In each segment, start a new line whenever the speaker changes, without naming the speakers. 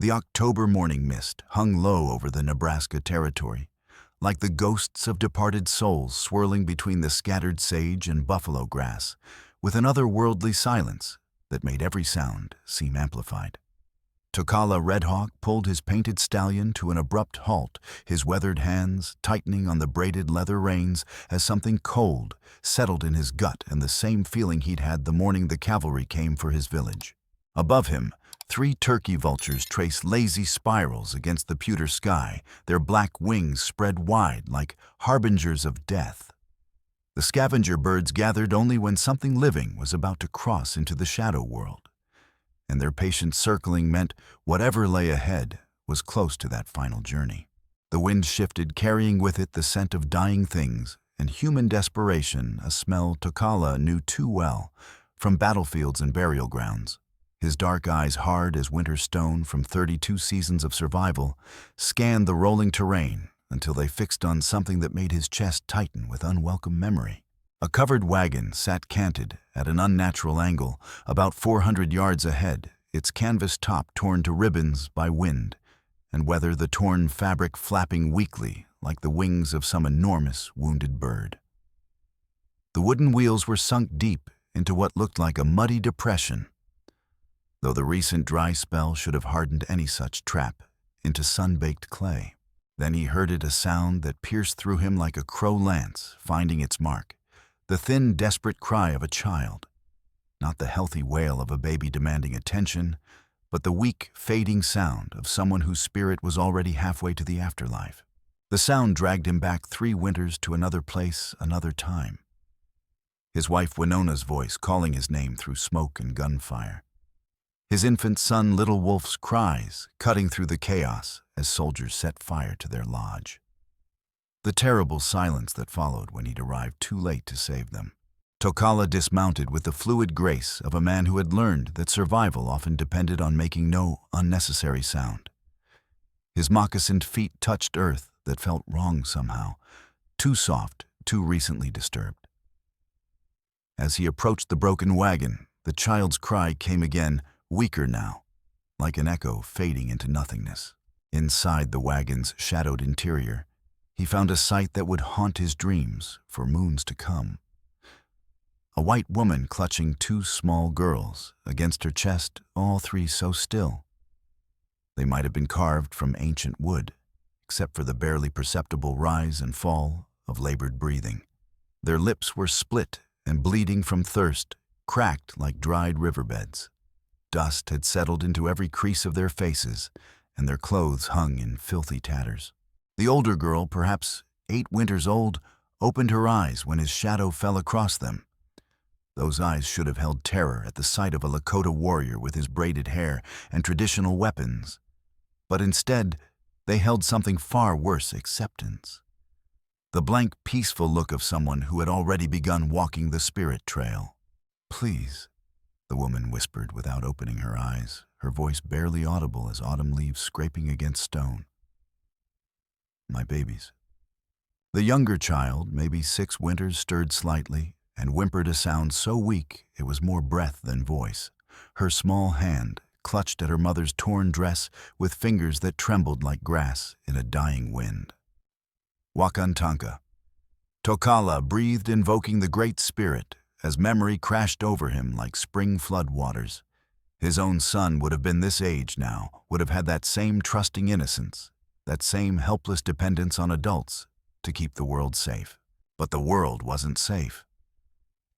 The October morning mist hung low over the Nebraska territory, like the ghosts of departed souls swirling between the scattered sage and buffalo grass, with an otherworldly silence that made every sound seem amplified. Tokala Redhawk pulled his painted stallion to an abrupt halt, his weathered hands tightening on the braided leather reins as something cold settled in his gut, and the same feeling he'd had the morning the cavalry came for his village. Above him, 3 turkey vultures traced lazy spirals against the pewter sky, their black wings spread wide like harbingers of death. The scavenger birds gathered only when something living was about to cross into the shadow world, and their patient circling meant whatever lay ahead was close to that final journey. The wind shifted, carrying with it the scent of dying things and human desperation, a smell Tokala knew too well from battlefields and burial grounds. His dark eyes, hard as winter stone from 32 seasons of survival, scanned the rolling terrain until they fixed on something that made his chest tighten with unwelcome memory. A covered wagon sat canted at an unnatural angle about 400 yards ahead, its canvas top torn to ribbons by wind and weather, the torn fabric flapping weakly like the wings of some enormous wounded bird. The wooden wheels were sunk deep into what looked like a muddy depression, though the recent dry spell should have hardened any such trap into sun-baked clay. Then he heard it, a sound that pierced through him like a crow lance finding its mark, the thin, desperate cry of a child, not the healthy wail of a baby demanding attention, but the weak, fading sound of someone whose spirit was already halfway to the afterlife. The sound dragged him back 3 winters to another place, another time. His wife Winona's voice calling his name through smoke and gunfire. His infant son Little Wolf's cries cutting through the chaos as soldiers set fire to their lodge. The terrible silence that followed when he'd arrived too late to save them. Tokala dismounted with the fluid grace of a man who had learned that survival often depended on making no unnecessary sound. His moccasined feet touched earth that felt wrong somehow, too soft, too recently disturbed. As he approached the broken wagon, the child's cry came again, weaker now, like an echo fading into nothingness. Inside the wagon's shadowed interior, he found a sight that would haunt his dreams for moons to come. A white woman clutching 2 small girls against her chest, all 3 so still. They might have been carved from ancient wood, except for the barely perceptible rise and fall of labored breathing. Their lips were split and bleeding from thirst, cracked like dried riverbeds. Dust had settled into every crease of their faces, and their clothes hung in filthy tatters. The older girl, perhaps 8 winters old, opened her eyes when his shadow fell across them. Those eyes should have held terror at the sight of a Lakota warrior with his braided hair and traditional weapons. But instead, they held something far worse, acceptance. The blank, peaceful look of someone who had already begun walking the spirit trail. "Please," the woman whispered without opening her eyes, her voice barely audible as autumn leaves scraping against stone. "My babies." The younger child, maybe 6 winters, stirred slightly and whimpered a sound so weak it was more breath than voice. Her small hand clutched at her mother's torn dress with fingers that trembled like grass in a dying wind. Wakantanka. Tokala breathed, invoking the Great Spirit, as memory crashed over him like spring flood waters. His own son would have been this age now, would have had that same trusting innocence, that same helpless dependence on adults to keep the world safe. But the world wasn't safe.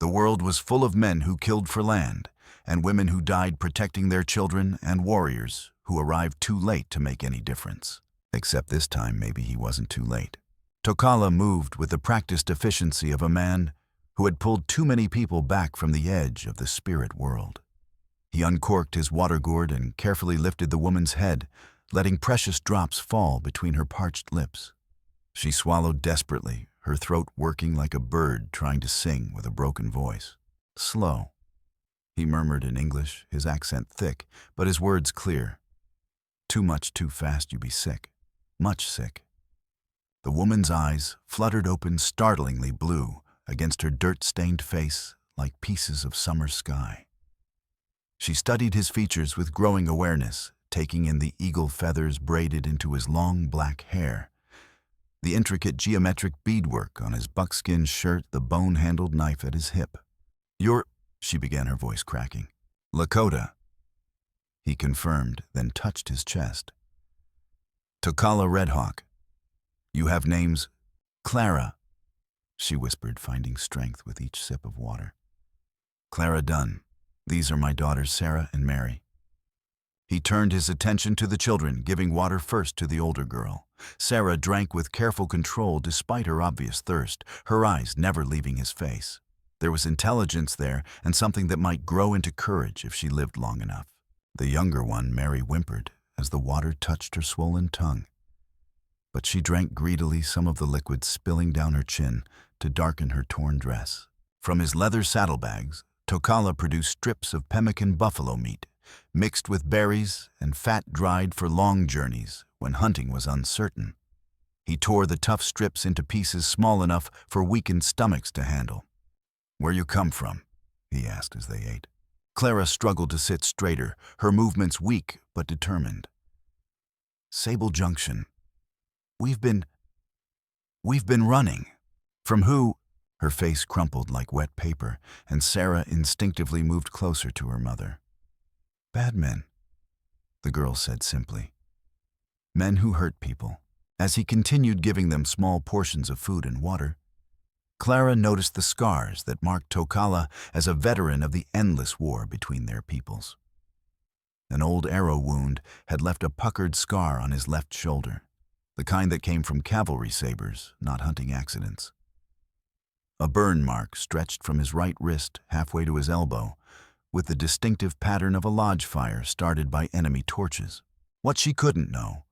The world was full of men who killed for land, and women who died protecting their children, and warriors who arrived too late to make any difference. Except this time maybe he wasn't too late. Tokala moved with the practiced efficiency of a man who had pulled too many people back from the edge of the spirit world. He uncorked his water gourd and carefully lifted the woman's head, letting precious drops fall between her parched lips. She swallowed desperately, her throat working like a bird trying to sing with a broken voice. "Slow," he murmured in English, his accent thick, but his words clear. "Too much too fast, you be sick. Much sick." The woman's eyes fluttered open, startlingly blue, against her dirt-stained face like pieces of summer sky. She studied his features with growing awareness, taking in the eagle feathers braided into his long black hair, the intricate geometric beadwork on his buckskin shirt, the bone-handled knife at his hip. "You're," she began, her voice cracking. "Lakota," he confirmed, then touched his chest. "Tokala Redhawk. You have names?" "Clara," she whispered, finding strength with each sip of water. "Clara Dunn. These are my daughters Sarah and Mary." He turned his attention to the children, giving water first to the older girl. Sarah drank with careful control despite her obvious thirst, her eyes never leaving his face. There was intelligence there and something that might grow into courage if she lived long enough. The younger one, Mary, whimpered as the water touched her swollen tongue. But she drank greedily, some of the liquid spilling down her chin to darken her torn dress. From his leather saddlebags, Tokala produced strips of pemmican buffalo meat, mixed with berries and fat dried for long journeys when hunting was uncertain. He tore the tough strips into pieces small enough for weakened stomachs to handle. "Where you come from?" he asked as they ate. Clara struggled to sit straighter, her movements weak but determined. "Sable Junction. We've been running." "From who?" Her face crumpled like wet paper, and Sarah instinctively moved closer to her mother. "Bad men," the girl said simply. "Men who hurt people." As he continued giving them small portions of food and water, Clara noticed the scars that marked Tokala as a veteran of the endless war between their peoples. An old arrow wound had left a puckered scar on his left shoulder, the kind that came from cavalry sabers, not hunting accidents. A burn mark stretched from his right wrist halfway to his elbow, with the distinctive pattern of a lodge fire started by enemy torches. What she couldn't know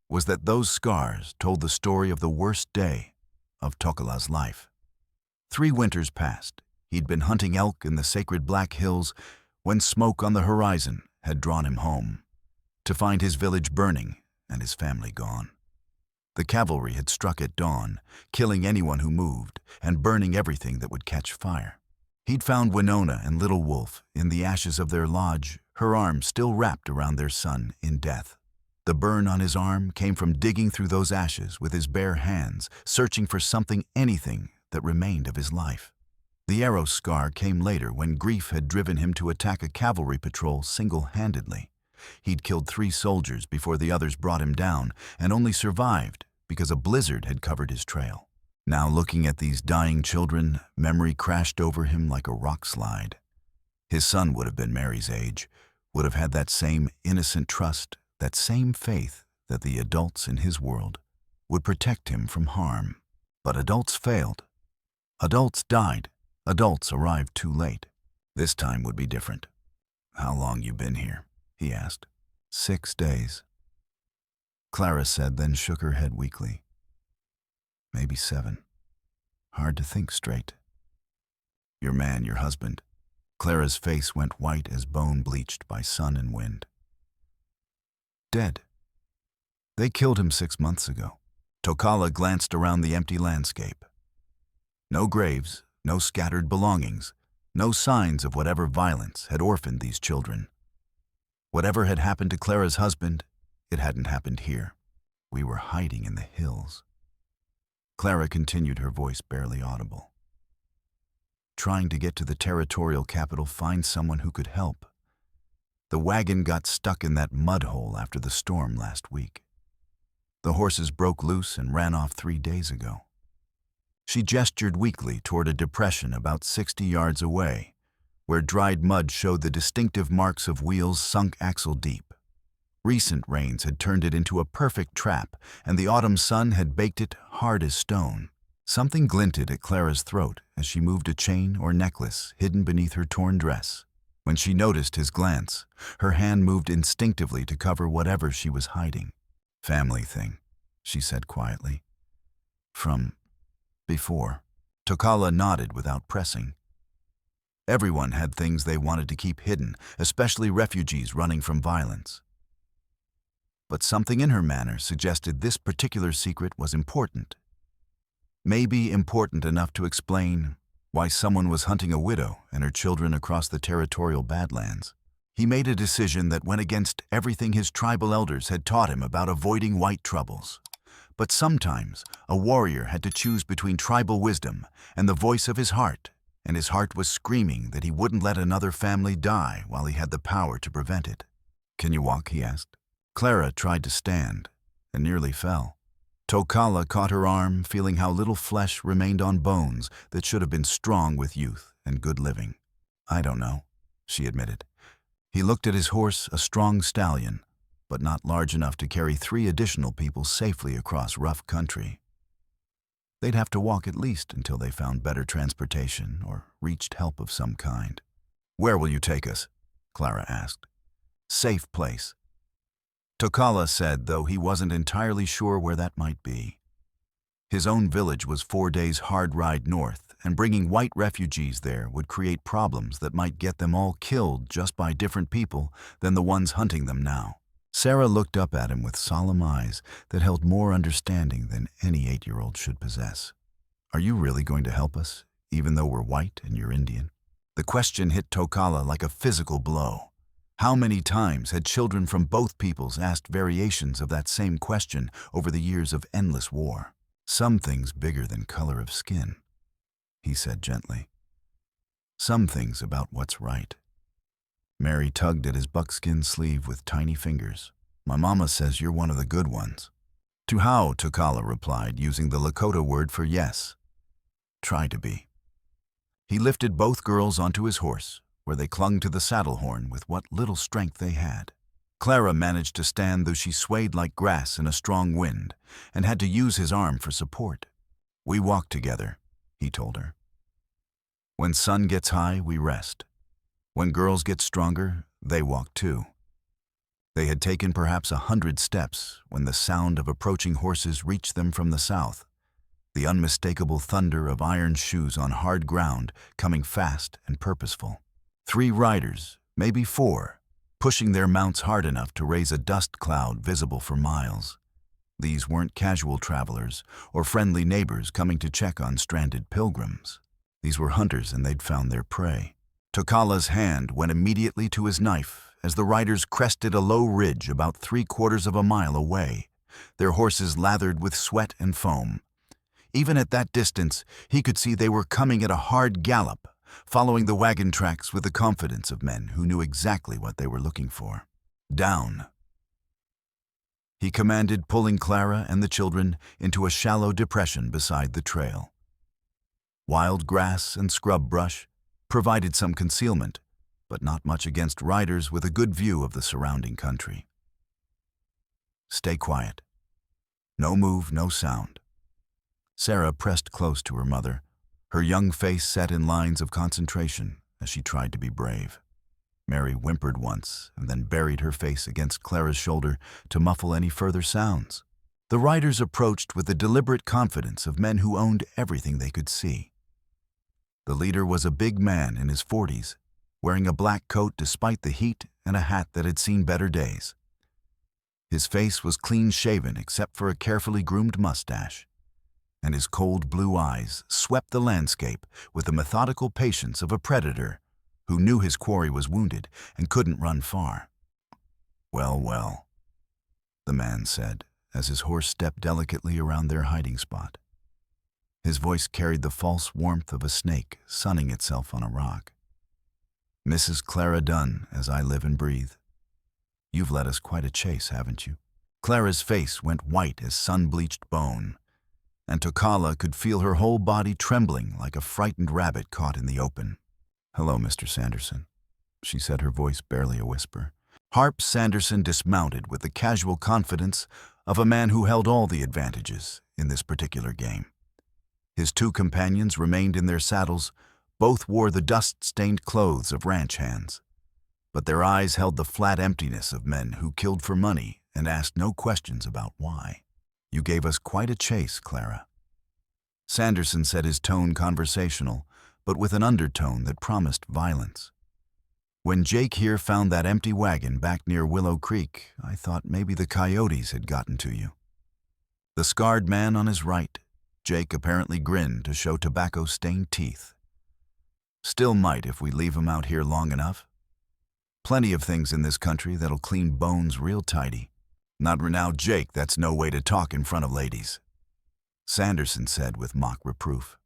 was that those scars told the story of the worst day of Tokala's life. 3 winters passed. He'd been hunting elk in the sacred Black Hills when smoke on the horizon had drawn him home, to find his village burning and his family gone. The cavalry had struck at dawn, killing anyone who moved and burning everything that would catch fire. He'd found Winona and Little Wolf in the ashes of their lodge, her arm still wrapped around their son in death. The burn on his arm came from digging through those ashes with his bare hands, searching for something, anything that remained of his life. The arrow scar came later when grief had driven him to attack a cavalry patrol single-handedly. He'd killed 3 soldiers before the others brought him down, and only survived because a blizzard had covered his trail. Now, looking at these dying children, memory crashed over him like a rock slide. His son would have been Mary's age, would have had that same innocent trust, that same faith that the adults in his world would protect him from harm. But adults failed. Adults died. Adults arrived too late. This time would be different. "How long you been here?" he asked. 6 days. Clara said, then shook her head weakly. "Maybe 7. Hard to think straight." "Your man, your husband." Clara's face went white as bone bleached by sun and wind. "Dead. They killed him 6 months ago." Tokala glanced around the empty landscape. No graves, no scattered belongings, no signs of whatever violence had orphaned these children. Whatever had happened to Clara's husband, it hadn't happened here. We were hiding in the hills. Clara continued, her voice barely audible. "Trying to get to the territorial capital, find someone who could help. The wagon got stuck in that mud hole after the storm last week. The horses broke loose and ran off 3 days ago." She gestured weakly toward a depression about 60 yards away, where dried mud showed the distinctive marks of wheels sunk axle deep. Recent rains had turned it into a perfect trap, and the autumn sun had baked it hard as stone. Something glinted at Clara's throat as she moved a chain or necklace hidden beneath her torn dress. When she noticed his glance, her hand moved instinctively to cover whatever she was hiding. "Family thing," she said quietly. "From before." Tokala nodded without pressing. Everyone had things they wanted to keep hidden, especially refugees running from violence. But something in her manner suggested this particular secret was important. Maybe important enough to explain why someone was hunting a widow and her children across the territorial Badlands. He made a decision that went against everything his tribal elders had taught him about avoiding white troubles. But sometimes, a warrior had to choose between tribal wisdom and the voice of his heart, and his heart was screaming that he wouldn't let another family die while he had the power to prevent it. "Can you walk?" he asked. Clara tried to stand and nearly fell. Tokala caught her arm, feeling how little flesh remained on bones that should have been strong with youth and good living. "I don't know," she admitted. He looked at his horse, a strong stallion, but not large enough to carry 3 additional people safely across rough country. They'd have to walk at least until they found better transportation or reached help of some kind. "Where will you take us?" Clara asked. "Safe place." Tokala said, though he wasn't entirely sure where that might be. His own village was 4 days' hard ride north, and bringing white refugees there would create problems that might get them all killed just by different people than the ones hunting them now. Sarah looked up at him with solemn eyes that held more understanding than any 8-year-old should possess. "Are you really going to help us, even though we're white and you're Indian?" The question hit Tokala like a physical blow. How many times had children from both peoples asked variations of that same question over the years of endless war? "Some things bigger than color of skin," he said gently. "Some things about what's right." Mary tugged at his buckskin sleeve with tiny fingers. "My mama says you're one of the good ones." "To how?" Tokala replied, using the Lakota word for yes. "Try to be." He lifted both girls onto his horse, where they clung to the saddle horn with what little strength they had. Clara managed to stand, though she swayed like grass in a strong wind, and had to use his arm for support. "We walk together," he told her. "When sun gets high, we rest. When girls get stronger, they walk too." They had taken perhaps 100 steps when the sound of approaching horses reached them from the south, the unmistakable thunder of iron shoes on hard ground coming fast and purposeful. 3 riders, maybe 4, pushing their mounts hard enough to raise a dust cloud visible for miles. These weren't casual travelers or friendly neighbors coming to check on stranded pilgrims. These were hunters, and they'd found their prey. Tokala's hand went immediately to his knife as the riders crested a low ridge about 3/4 of a mile away, their horses lathered with sweat and foam. Even at that distance, he could see they were coming at a hard gallop, following the wagon tracks with the confidence of men who knew exactly what they were looking for. "Down," he commanded, pulling Clara and the children into a shallow depression beside the trail. Wild grass and scrub brush provided some concealment, but not much against riders with a good view of the surrounding country. "Stay quiet. No move, no sound." Sarah pressed close to her mother, her young face set in lines of concentration as she tried to be brave. Mary whimpered once and then buried her face against Clara's shoulder to muffle any further sounds. The riders approached with the deliberate confidence of men who owned everything they could see. The leader was a big man in his 40s, wearing a black coat despite the heat and a hat that had seen better days. His face was clean-shaven except for a carefully groomed mustache, and his cold blue eyes swept the landscape with the methodical patience of a predator who knew his quarry was wounded and couldn't run far. "Well, well," the man said as his horse stepped delicately around their hiding spot. His voice carried the false warmth of a snake sunning itself on a rock. "Mrs. Clara Dunn, as I live and breathe. You've led us quite a chase, haven't you?" Clara's face went white as sun-bleached bone, and Tokala could feel her whole body trembling like a frightened rabbit caught in the open. "Hello, Mr. Sanderson," she said, her voice barely a whisper. Harp Sanderson dismounted with the casual confidence of a man who held all the advantages in this particular game. His 2 companions remained in their saddles. Both wore the dust-stained clothes of ranch hands, but their eyes held the flat emptiness of men who killed for money and asked no questions about why. "You gave us quite a chase, Clara." Sanderson said, his tone conversational, but with an undertone that promised violence. "When Jake here found that empty wagon back near Willow Creek, I thought maybe the coyotes had gotten to you." The scarred man on his right, Jake, apparently grinned to show tobacco-stained teeth. "Still might if we leave him out here long enough." Plenty of things in this country that'll clean bones real tidy. Not now, Jake, that's no way to talk in front of ladies, Sanderson said with mock reproof.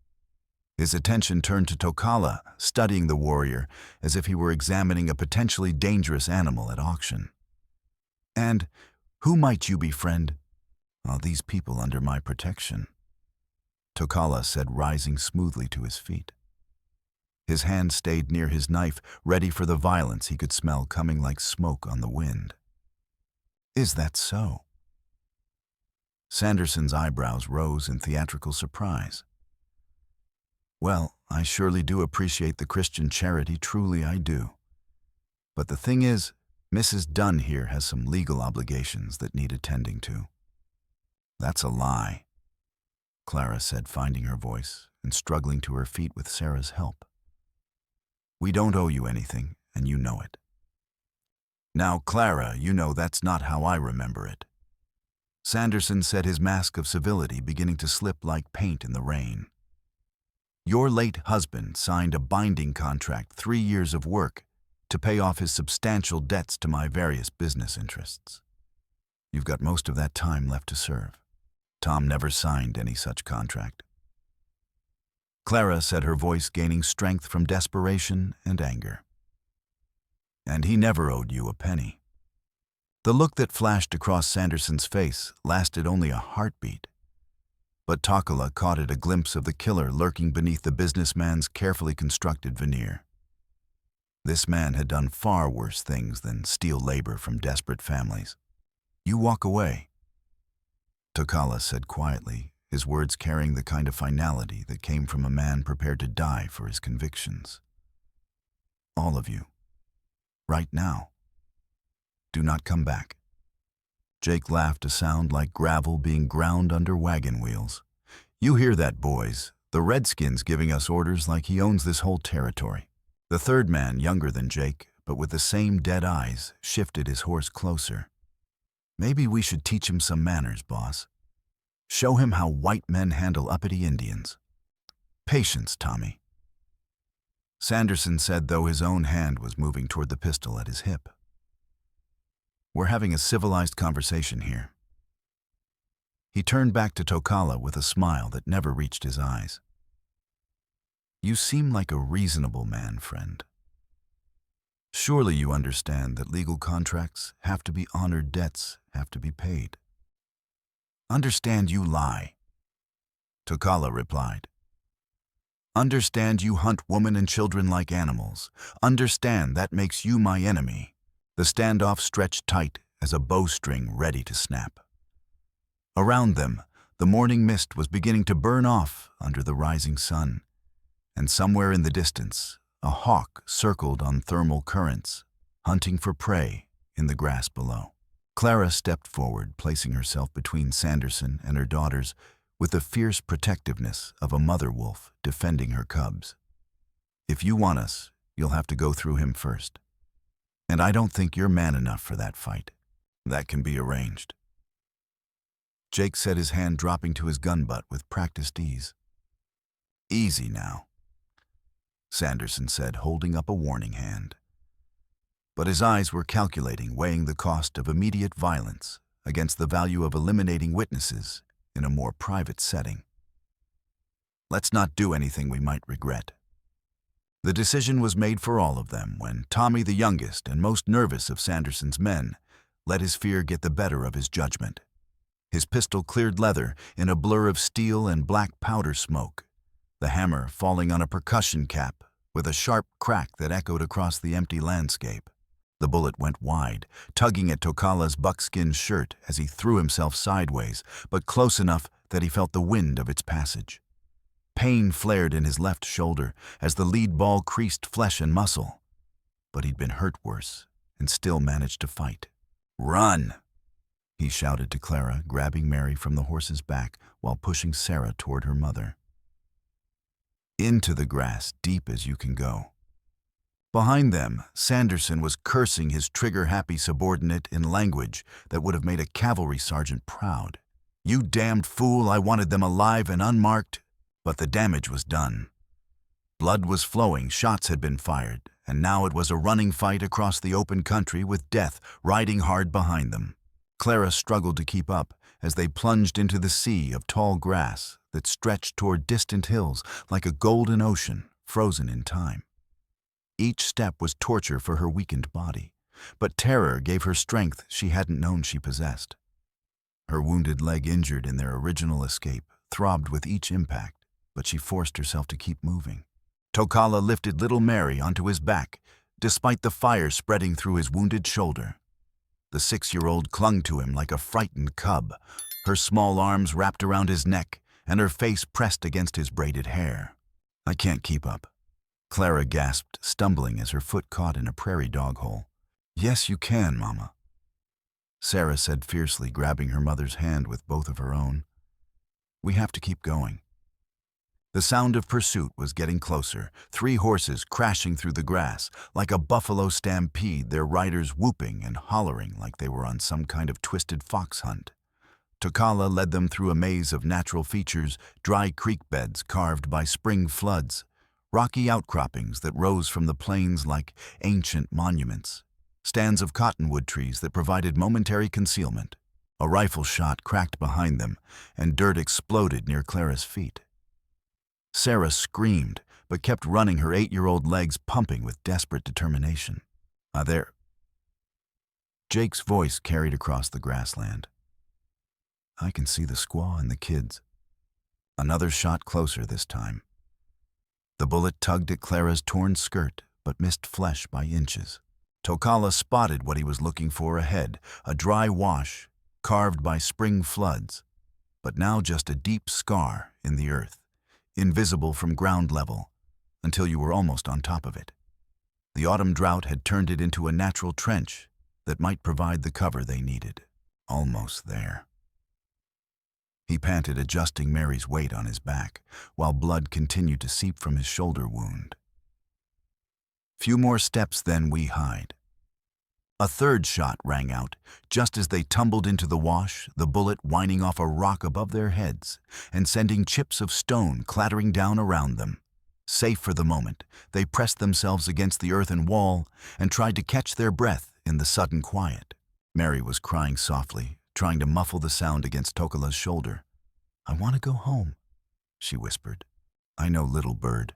His attention turned to Tokala, studying the warrior as if he were examining a potentially dangerous animal at auction. And who might you befriend? All these people under my protection, Tokala said, rising smoothly to his feet. His hand stayed near his knife, ready for the violence he could smell coming like smoke on the wind. Is that so? Sanderson's eyebrows rose in theatrical surprise. Well, I surely do appreciate the Christian charity, truly I do. But the thing is, Mrs. Dunn here has some legal obligations that need attending to. That's a lie, Clara said, finding her voice and struggling to her feet with Sarah's help. We don't owe you anything, and you know it. Now, Clara, you know that's not how I remember it. Sanderson said, his mask of civility beginning to slip like paint in the rain. Your late husband signed a binding contract, 3 years of work, to pay off his substantial debts to my various business interests. You've got most of that time left to serve. Tom never signed any such contract. Clara said, her voice gaining strength from desperation and anger. And he never owed you a penny. The look that flashed across Sanderson's face lasted only a heartbeat. But Tokala caught at a glimpse of the killer lurking beneath the businessman's carefully constructed veneer. This man had done far worse things than steal labor from desperate families. You walk away, Tokala said quietly, his words carrying the kind of finality that came from a man prepared to die for his convictions. All of you, right now. Do not come back. Jake laughed, a sound like gravel being ground under wagon wheels. You hear that, boys? The Redskin's giving us orders like he owns this whole territory. The third man, younger than Jake, but with the same dead eyes, shifted his horse closer. Maybe we should teach him some manners, boss. Show him how white men handle uppity Indians. Patience, Tommy, Sanderson said, though his own hand was moving toward the pistol at his hip. We're having a civilized conversation here. He turned back to Tokala with a smile that never reached his eyes. You seem like a reasonable man, friend. Surely you understand that legal contracts have to be honored, debts have to be paid. Understand you lie, Tokala replied. Understand you hunt women and children like animals. Understand that makes you my enemy. The standoff stretched tight as a bowstring ready to snap. Around them, the morning mist was beginning to burn off under the rising sun, and somewhere in the distance, a hawk circled on thermal currents, hunting for prey in the grass below. Clara stepped forward, placing herself between Sanderson and her daughters with the fierce protectiveness of a mother wolf defending her cubs. If you want us, you'll have to go through him first. And I don't think you're man enough for that fight. That can be arranged. Jake said, his hand dropping to his gun butt with practiced ease. Easy now, Sanderson said, holding up a warning hand. But his eyes were calculating, weighing the cost of immediate violence against the value of eliminating witnesses in a more private setting. Let's not do anything we might regret. The decision was made for all of them when Tommy, the youngest and most nervous of Sanderson's men, let his fear get the better of his judgment. His pistol cleared leather in a blur of steel and black powder smoke, the hammer falling on a percussion cap with a sharp crack that echoed across the empty landscape. The bullet went wide, tugging at Tokala's buckskin shirt as he threw himself sideways, but close enough that he felt the wind of its passage. Pain flared in his left shoulder as the lead ball creased flesh and muscle. But he'd been hurt worse and still managed to fight. Run, he shouted to Clara, grabbing Mary from the horse's back while pushing Sarah toward her mother. Into the grass, deep as you can go. Behind them, Sanderson was cursing his trigger-happy subordinate in language that would have made a cavalry sergeant proud. You damned fool, I wanted them alive and unmarked. But the damage was done. Blood was flowing, shots had been fired, and now it was a running fight across the open country with death riding hard behind them. Clara struggled to keep up as they plunged into the sea of tall grass that stretched toward distant hills like a golden ocean frozen in time. Each step was torture for her weakened body, but terror gave her strength she hadn't known she possessed. Her wounded leg, injured in their original escape, throbbed with each impact, but she forced herself to keep moving. Tokala lifted little Mary onto his back, despite the fire spreading through his wounded shoulder. The 6-year-old clung to him like a frightened cub, her small arms wrapped around his neck and her face pressed against his braided hair. "I can't keep up," Clara gasped, stumbling as her foot caught in a prairie dog hole. "Yes, you can, Mama," Sarah said fiercely, grabbing her mother's hand with both of her own. "We have to keep going." The sound of pursuit was getting closer, 3 horses crashing through the grass, like a buffalo stampede, their riders whooping and hollering like they were on some kind of twisted fox hunt. Tokala led them through a maze of natural features, dry creek beds carved by spring floods, rocky outcroppings that rose from the plains like ancient monuments, stands of cottonwood trees that provided momentary concealment. A rifle shot cracked behind them, and dirt exploded near Clara's feet. Sarah screamed, but kept running, her 8-year-old legs pumping with desperate determination. There." Jake's voice carried across the grassland. "I can see the squaw and the kids." Another shot closer this time. The bullet tugged at Clara's torn skirt, but missed flesh by inches. Tokala spotted what he was looking for ahead, a dry wash, carved by spring floods, but now just a deep scar in the earth, invisible from ground level, until you were almost on top of it. The autumn drought had turned it into a natural trench that might provide the cover they needed. Almost there. He panted, adjusting Mary's weight on his back, while blood continued to seep from his shoulder wound. "Few more steps, then we hide." A third shot rang out, just as they tumbled into the wash, the bullet whining off a rock above their heads and sending chips of stone clattering down around them. Safe for the moment, they pressed themselves against the earthen wall and tried to catch their breath in the sudden quiet. Mary was crying softly, trying to muffle the sound against Tokala's shoulder. "I want to go home," she whispered. "I know, little bird,"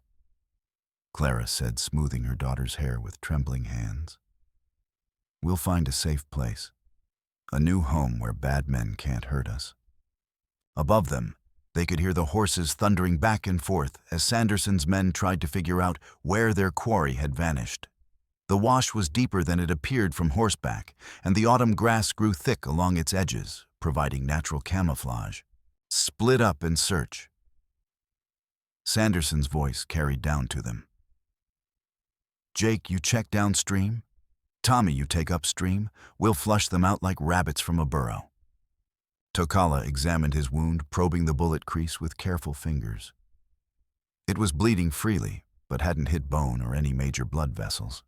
Clara said, smoothing her daughter's hair with trembling hands. "We'll find a safe place, a new home where bad men can't hurt us." Above them, they could hear the horses thundering back and forth as Sanderson's men tried to figure out where their quarry had vanished. The wash was deeper than it appeared from horseback, and the autumn grass grew thick along its edges, providing natural camouflage. "Split up and search," Sanderson's voice carried down to them. "Jake, you check downstream. Tommy, you take upstream. We'll flush them out like rabbits from a burrow." Tokala examined his wound, probing the bullet crease with careful fingers. It was bleeding freely, but hadn't hit bone or any major blood vessels.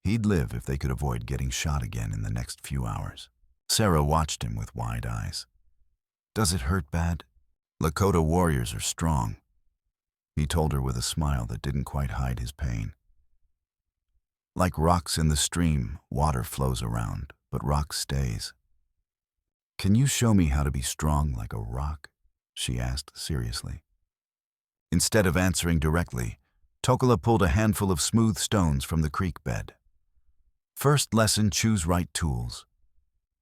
He'd live if they could avoid getting shot again in the next few hours. Sarah watched him with wide eyes. "Does it hurt bad?" "Lakota warriors are strong," he told her with a smile that didn't quite hide his pain. "Like rocks in the stream, water flows around, but rock stays." "Can you show me how to be strong like a rock?" she asked seriously. Instead of answering directly, Tokala pulled a handful of smooth stones from the creek bed. "First lesson, choose right tools.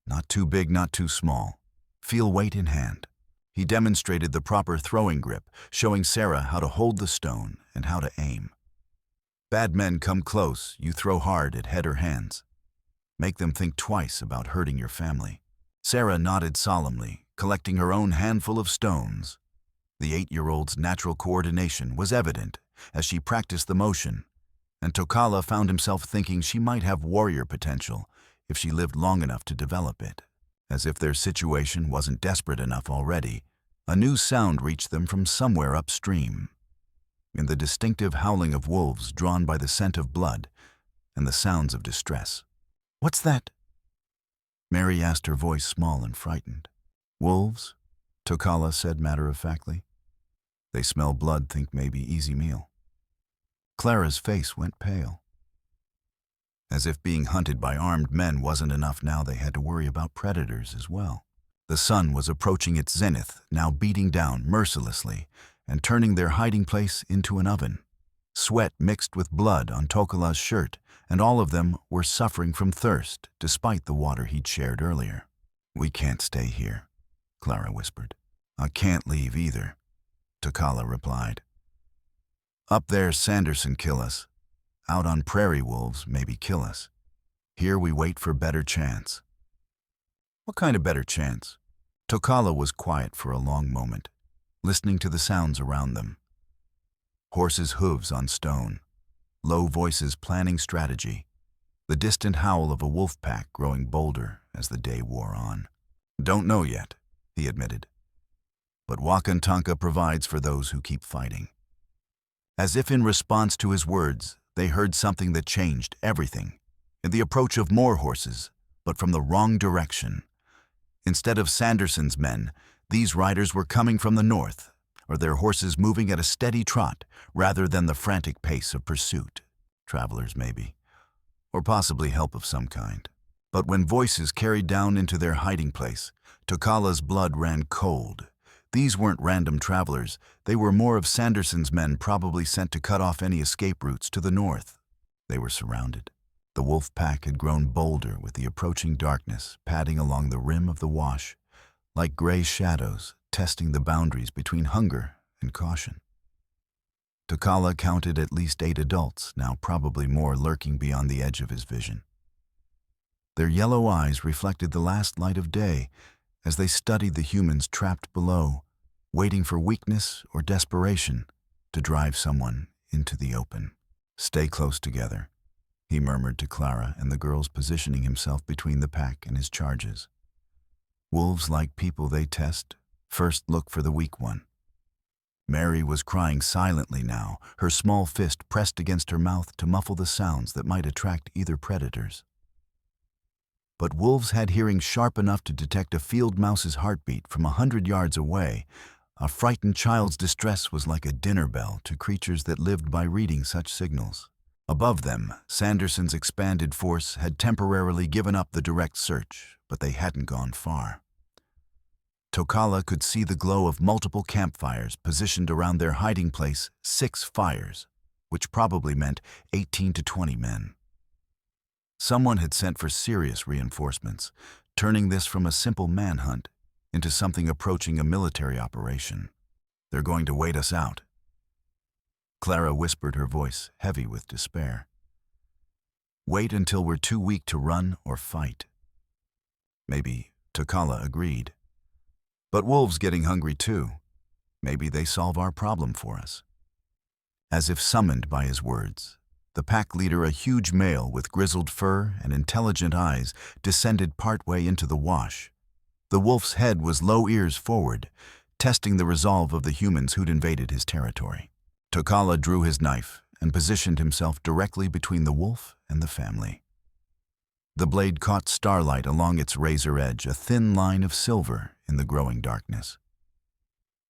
Not too big, not too small. Feel weight in hand." He demonstrated the proper throwing grip, showing Sarah how to hold the stone and how to aim. "Bad men come close, you throw hard at head or hands. Make them think twice about hurting your family." Sarah nodded solemnly, collecting her own handful of stones. The 8-year-old's natural coordination was evident as she practiced the motion, and Tokala found himself thinking she might have warrior potential if she lived long enough to develop it. As if their situation wasn't desperate enough already, a new sound reached them from somewhere upstream. In the distinctive howling of wolves drawn by the scent of blood and the sounds of distress. "What's that?" Mary asked, her voice small and frightened. "Wolves," Tokala said matter-of-factly. "They smell blood, think maybe easy meal." Clara's face went pale. As if being hunted by armed men wasn't enough, now they had to worry about predators as well. The sun was approaching its zenith, now beating down mercilessly and turning their hiding place into an oven. Sweat mixed with blood on Tokala's shirt, and all of them were suffering from thirst despite the water he'd shared earlier. "We can't stay here," Clara whispered. "I can't leave either," Tokala replied. "Up there, Sanderson kill us. Out on prairie wolves maybe kill us. Here we wait for better chance." "What kind of better chance?" Tokala was quiet for a long moment, listening to the sounds around them. Horses' hooves on stone, low voices planning strategy, the distant howl of a wolf pack growing bolder as the day wore on. "Don't know yet," he admitted. "But Wakantanka provides for those who keep fighting." As if in response to his words, they heard something that changed everything. In the approach of more horses, but from the wrong direction. Instead of Sanderson's men, these riders were coming from the north, or their horses moving at a steady trot rather than the frantic pace of pursuit. Travelers maybe, or possibly help of some kind. But when voices carried down into their hiding place, Tokala's blood ran cold. These weren't random travelers, they were more of Sanderson's men, probably sent to cut off any escape routes to the north. They were surrounded. The wolf pack had grown bolder with the approaching darkness, padding along the rim of the wash, like gray shadows, testing the boundaries between hunger and caution. Tokala counted at least 8 adults, now probably more, lurking beyond the edge of his vision. Their yellow eyes reflected the last light of day as they studied the humans trapped below, waiting for weakness or desperation to drive someone into the open. "Stay close together," he murmured to Clara and the girls, positioning himself between the pack and his charges. "Wolves, like people they test, first look for the weak one." Mary was crying silently now, her small fist pressed against her mouth to muffle the sounds that might attract either predators. But wolves had hearing sharp enough to detect a field mouse's heartbeat from 100 yards away. A frightened child's distress was like a dinner bell to creatures that lived by reading such signals. Above them, Sanderson's expanded force had temporarily given up the direct search, but they hadn't gone far. Tokala could see the glow of multiple campfires positioned around their hiding place, 6 fires, which probably meant 18 to 20 men. Someone had sent for serious reinforcements, turning this from a simple manhunt into something approaching a military operation. "They're going to wait us out," Clara whispered, her voice heavy with despair. "Wait until we're too weak to run or fight." Maybe, Tokala agreed. But wolves getting hungry too. Maybe they solve our problem for us. As if summoned by his words, the pack leader, a huge male with grizzled fur and intelligent eyes, descended partway into the wash. The wolf's head was low, ears forward, testing the resolve of the humans who'd invaded his territory. Tokala drew his knife and positioned himself directly between the wolf and the family. The blade caught starlight along its razor edge, a thin line of silver in the growing darkness.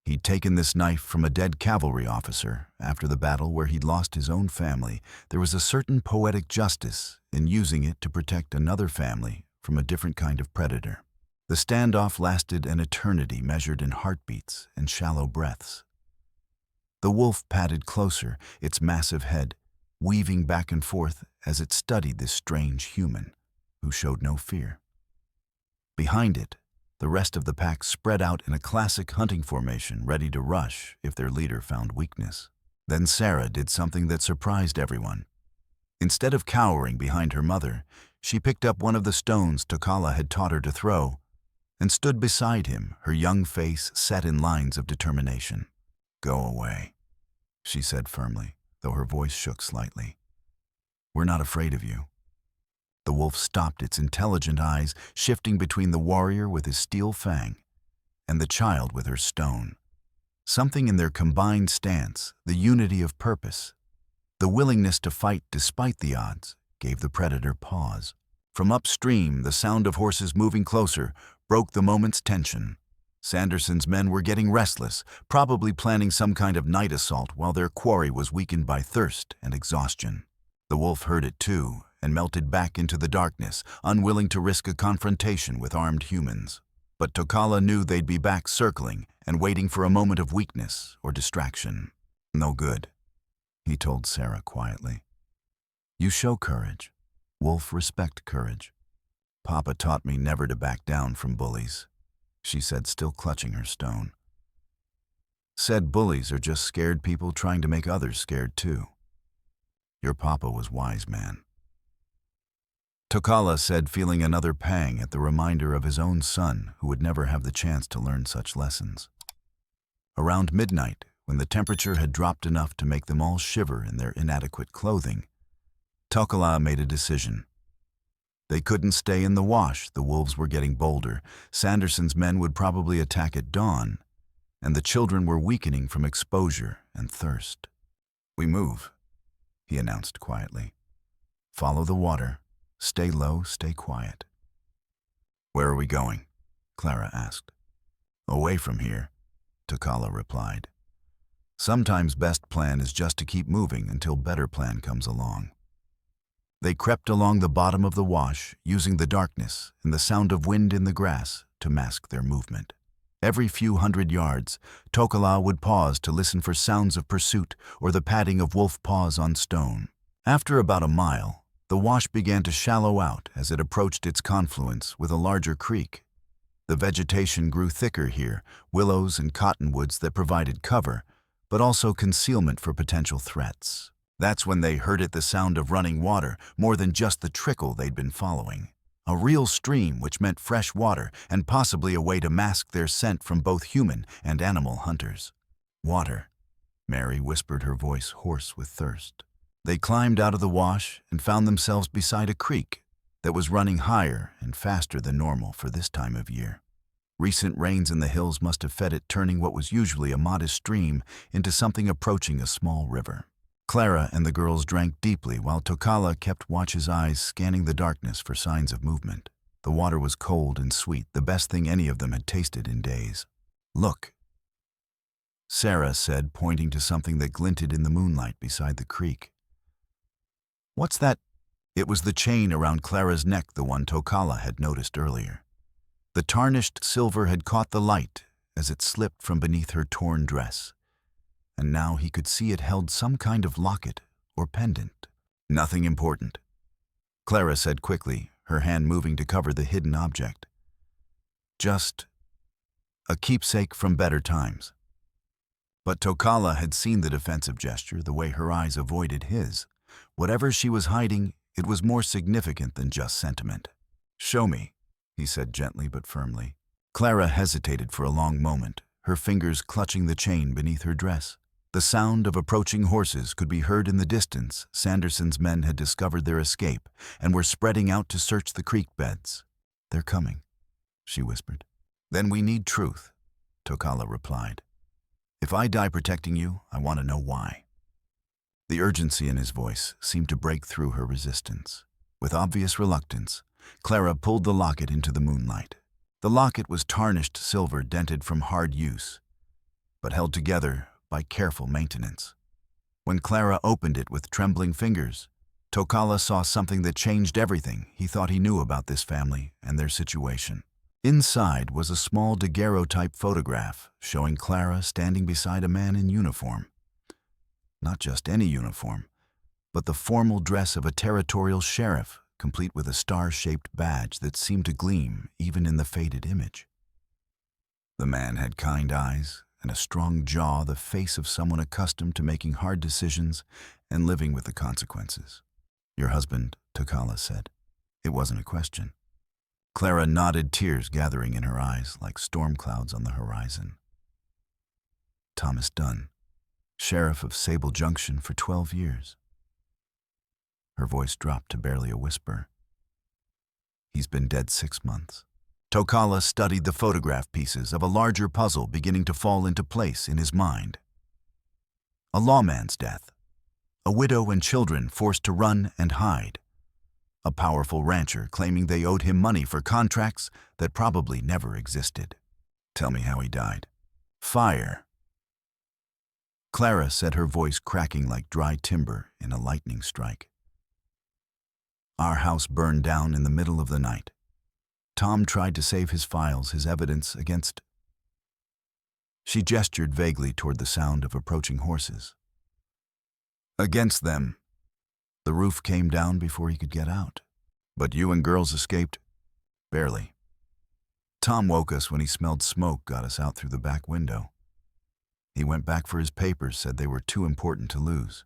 He'd taken this knife from a dead cavalry officer after the battle where he'd lost his own family. There was a certain poetic justice in using it to protect another family from a different kind of predator. The standoff lasted an eternity, measured in heartbeats and shallow breaths. The wolf padded closer, its massive head weaving back and forth as it studied this strange human who showed no fear. Behind it, the rest of the pack spread out in a classic hunting formation, ready to rush if their leader found weakness. Then Sarah did something that surprised everyone. Instead of cowering behind her mother, she picked up one of the stones Tokala had taught her to throw and stood beside him, her young face set in lines of determination. "Go away," she said firmly, though her voice shook slightly. "We're not afraid of you." The wolf stopped, its intelligent eyes shifting between the warrior with his steel fang and the child with her stone. Something in their combined stance, the unity of purpose, the willingness to fight despite the odds, gave the predator pause. From upstream, the sound of horses moving closer broke the moment's tension. Sanderson's men were getting restless, probably planning some kind of night assault while their quarry was weakened by thirst and exhaustion. The wolf heard it too, and melted back into the darkness, unwilling to risk a confrontation with armed humans. But Tokala knew they'd be back circling and waiting for a moment of weakness or distraction. "No good," he told Sarah quietly. "You show courage. Wolf respect courage. Papa taught me never to back down from bullies," she said, still clutching her stone. "Said bullies are just scared people trying to make others scared too. Your papa was wise, man." Tokala said, feeling another pang at the reminder of his own son who would never have the chance to learn such lessons. Around midnight, when the temperature had dropped enough to make them all shiver in their inadequate clothing, Tokala made a decision. They couldn't stay in the wash, the wolves were getting bolder, Sanderson's men would probably attack at dawn, and the children were weakening from exposure and thirst. "We move," he announced quietly. "Follow the water. Stay low, stay quiet." "Where are we going?" Clara asked. "Away from here," Tokala replied. "Sometimes best plan is just to keep moving until better plan comes along." They crept along the bottom of the wash, using the darkness and the sound of wind in the grass to mask their movement. Every few hundred yards, Tokala would pause to listen for sounds of pursuit or the padding of wolf paws on stone. After about a mile, the wash began to shallow out as it approached its confluence with a larger creek. The vegetation grew thicker here, willows and cottonwoods that provided cover, but also concealment for potential threats. That's when they heard the sound of running water, more than just the trickle they'd been following. A real stream, which meant fresh water and possibly a way to mask their scent from both human and animal hunters. "Water," Mary whispered, her voice hoarse with thirst. They climbed out of the wash and found themselves beside a creek that was running higher and faster than normal for this time of year. Recent rains in the hills must have fed it, turning what was usually a modest stream into something approaching a small river. Clara and the girls drank deeply while Tokala kept watch, his eyes scanning the darkness for signs of movement. The water was cold and sweet, the best thing any of them had tasted in days. "Look," Sarah said, pointing to something that glinted in the moonlight beside the creek. "What's that?" It was the chain around Clara's neck, the one Tokala had noticed earlier. The tarnished silver had caught the light as it slipped from beneath her torn dress, and now he could see it held some kind of locket or pendant. "Nothing important," Clara said quickly, her hand moving to cover the hidden object. "Just a keepsake from better times." But Tokala had seen the defensive gesture, the way her eyes avoided his. Whatever she was hiding, it was more significant than just sentiment. "Show me," he said gently but firmly. Clara hesitated for a long moment, her fingers clutching the chain beneath her dress. The sound of approaching horses could be heard in the distance. Sanderson's men had discovered their escape and were spreading out to search the creek beds. "They're coming," she whispered. "Then we need truth," Tokala replied. "If I die protecting you, I want to know why." The urgency in his voice seemed to break through her resistance. With obvious reluctance, Clara pulled the locket into the moonlight. The locket was tarnished silver, dented from hard use, but held together by careful maintenance. When Clara opened it with trembling fingers, Tokala saw something that changed everything he thought he knew about this family and their situation. Inside was a small daguerreotype photograph showing Clara standing beside a man in uniform. Not just any uniform, but the formal dress of a territorial sheriff, complete with a star-shaped badge that seemed to gleam even in the faded image. The man had kind eyes and a strong jaw, the face of someone accustomed to making hard decisions and living with the consequences. "Your husband," Tokala said. It wasn't a question. Clara nodded, tears gathering in her eyes like storm clouds on the horizon. "Thomas Dunn, sheriff of Sable Junction for 12 years. Her voice dropped to barely a whisper. "He's been dead 6 months." Tokala studied the photograph pieces of a larger puzzle beginning to fall into place in his mind. A lawman's death. A widow and children forced to run and hide. A powerful rancher claiming they owed him money for contracts that probably never existed. "Tell me how he died." "Fire," Clara said, her voice cracking like dry timber in a lightning strike. Our house burned down in the middle of the night. Tom tried to save his files, his evidence against... She gestured vaguely toward the sound of approaching horses. Against them. The roof came down before he could get out. But you and girls escaped? Barely. Tom woke us when he smelled smoke, got us out through the back window. He went back for his papers, said they were too important to lose.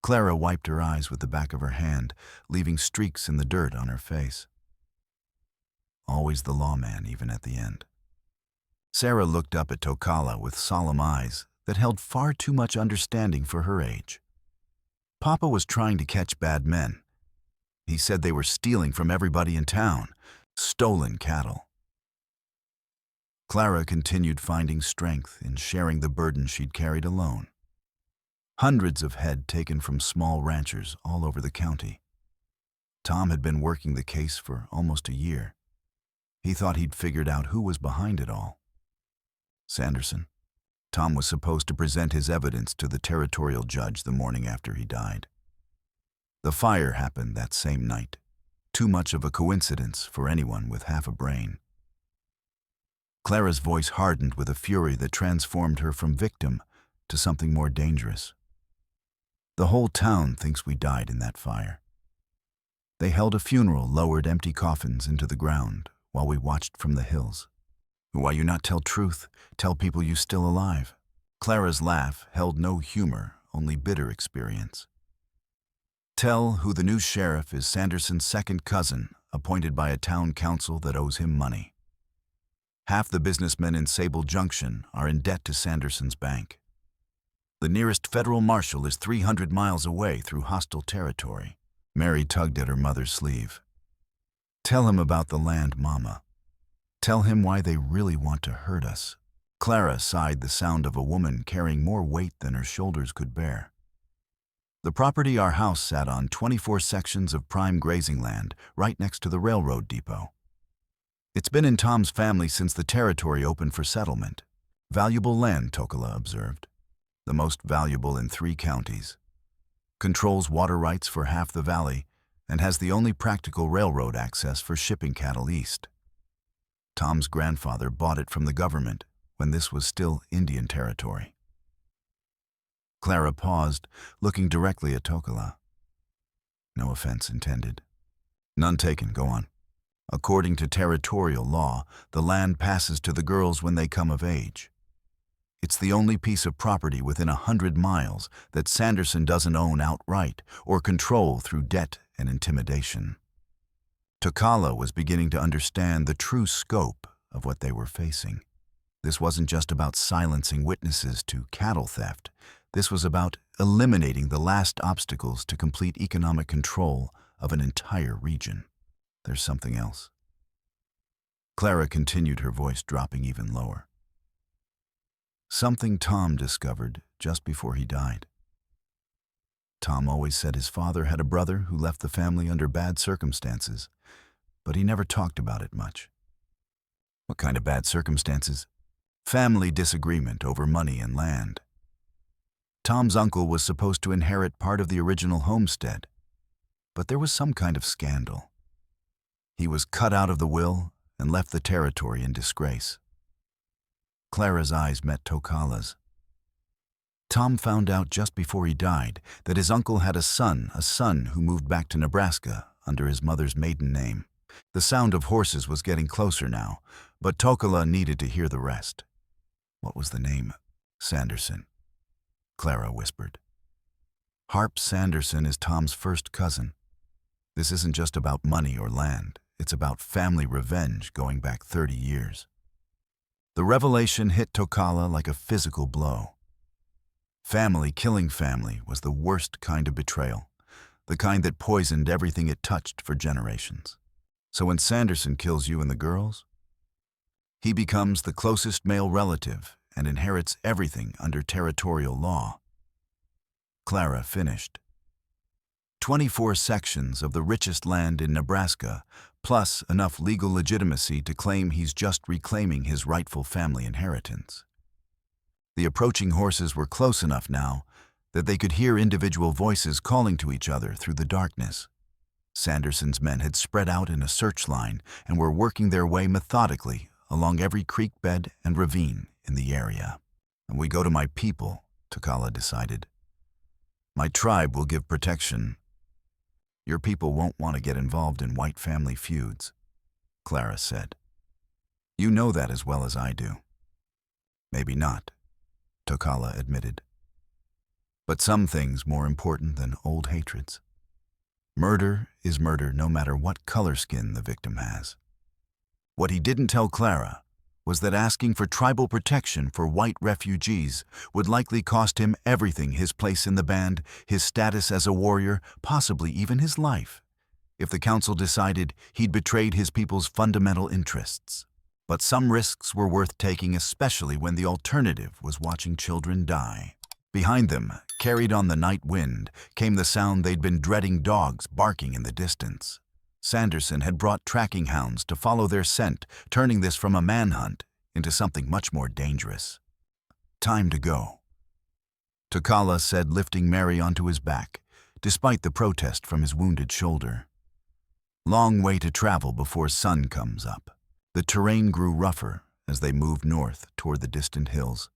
Clara wiped her eyes with the back of her hand, leaving streaks in the dirt on her face. Always the lawman, even at the end. Sarah looked up at Tokala with solemn eyes that held far too much understanding for her age. Papa was trying to catch bad men. He said they were stealing from everybody in town, stolen cattle. Clara continued finding strength in sharing the burden she'd carried alone. Hundreds of head taken from small ranchers all over the county. Tom had been working the case for almost a year. He thought he'd figured out who was behind it all. Sanderson. Tom was supposed to present his evidence to the territorial judge the morning after he died. The fire happened that same night. Too much of a coincidence for anyone with half a brain. Clara's voice hardened with a fury that transformed her from victim to something more dangerous. The whole town thinks we died in that fire. They held a funeral, lowered empty coffins into the ground while we watched from the hills. Why you not tell truth? Tell people you still alive. Clara's laugh held no humor, only bitter experience. Tell who the new sheriff is Sanderson's second cousin, appointed by a town council that owes him money. Half the businessmen in Sable Junction are in debt to Sanderson's bank. The nearest federal marshal is 300 miles away through hostile territory. Mary tugged at her mother's sleeve. Tell him about the land, Mama. Tell him why they really want to hurt us. Clara sighed, the sound of a woman carrying more weight than her shoulders could bear. The property our house sat on, 24 sections of prime grazing land, right next to the railroad depot. It's been in Tom's family since the territory opened for settlement. Valuable land, Tokala observed. The most valuable in 3 counties. Controls water rights for half the valley and has the only practical railroad access for shipping cattle east. Tom's grandfather bought it from the government when this was still Indian territory. Clara paused, looking directly at Tokala. No offense intended. None taken, go on. According to territorial law, the land passes to the girls when they come of age. It's the only piece of property within 100 miles that Sanderson doesn't own outright or control through debt and intimidation. Tokala was beginning to understand the true scope of what they were facing. This wasn't just about silencing witnesses to cattle theft. This was about eliminating the last obstacles to complete economic control of an entire region. There's something else. Clara continued, her voice dropping even lower. Something Tom discovered just before he died. Tom always said his father had a brother who left the family under bad circumstances, but he never talked about it much. What kind of bad circumstances? Family disagreement over money and land. Tom's uncle was supposed to inherit part of the original homestead, but there was some kind of scandal. He was cut out of the will and left the territory in disgrace. Clara's eyes met Tokala's. Tom found out just before he died that his uncle had a son who moved back to Nebraska under his mother's maiden name. The sound of horses was getting closer now, but Tokala needed to hear the rest. What was the name? Sanderson. Clara whispered. Harp Sanderson is Tom's first cousin. This isn't just about money or land. It's about family revenge going back 30 years. The revelation hit Tokala like a physical blow. Family killing family was the worst kind of betrayal, the kind that poisoned everything it touched for generations. So when Sanderson kills you and the girls, he becomes the closest male relative and inherits everything under territorial law. Clara finished. 24 sections of the richest land in Nebraska, plus enough legal legitimacy to claim he's just reclaiming his rightful family inheritance. The approaching horses were close enough now that they could hear individual voices calling to each other through the darkness. Sanderson's men had spread out in a search line and were working their way methodically along every creek bed and ravine in the area. "And we go to my people," Takala decided. "My tribe will give protection. Your people won't want to get involved in white family feuds," Clara said. "You know that as well as I do." "Maybe not," Takala admitted. "But some things more important than old hatreds. Murder is murder no matter what color skin the victim has." What he didn't tell Clara was that asking for tribal protection for white refugees would likely cost him everything: his place in the band, his status as a warrior, possibly even his life, if the council decided he'd betrayed his people's fundamental interests. But some risks were worth taking, especially when the alternative was watching children die. Behind them, carried on the night wind, came the sound they'd been dreading: dogs barking in the distance. Sanderson had brought tracking hounds to follow their scent, turning this from a manhunt into something much more dangerous. "Time to go," Takala said, lifting Mary onto his back, despite the protest from his wounded shoulder. "Long way to travel before sun comes up." The terrain grew rougher as they moved north toward the distant hills,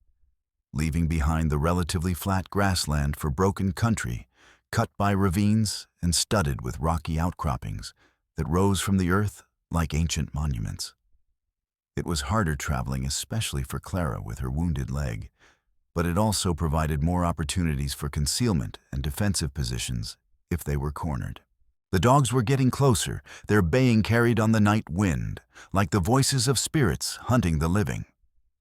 leaving behind the relatively flat grassland for broken country, cut by ravines and studded with rocky outcroppings that rose from the earth like ancient monuments. It was harder traveling, especially for Clara with her wounded leg, but it also provided more opportunities for concealment and defensive positions if they were cornered. The dogs were getting closer, their baying carried on the night wind, like the voices of spirits hunting the living.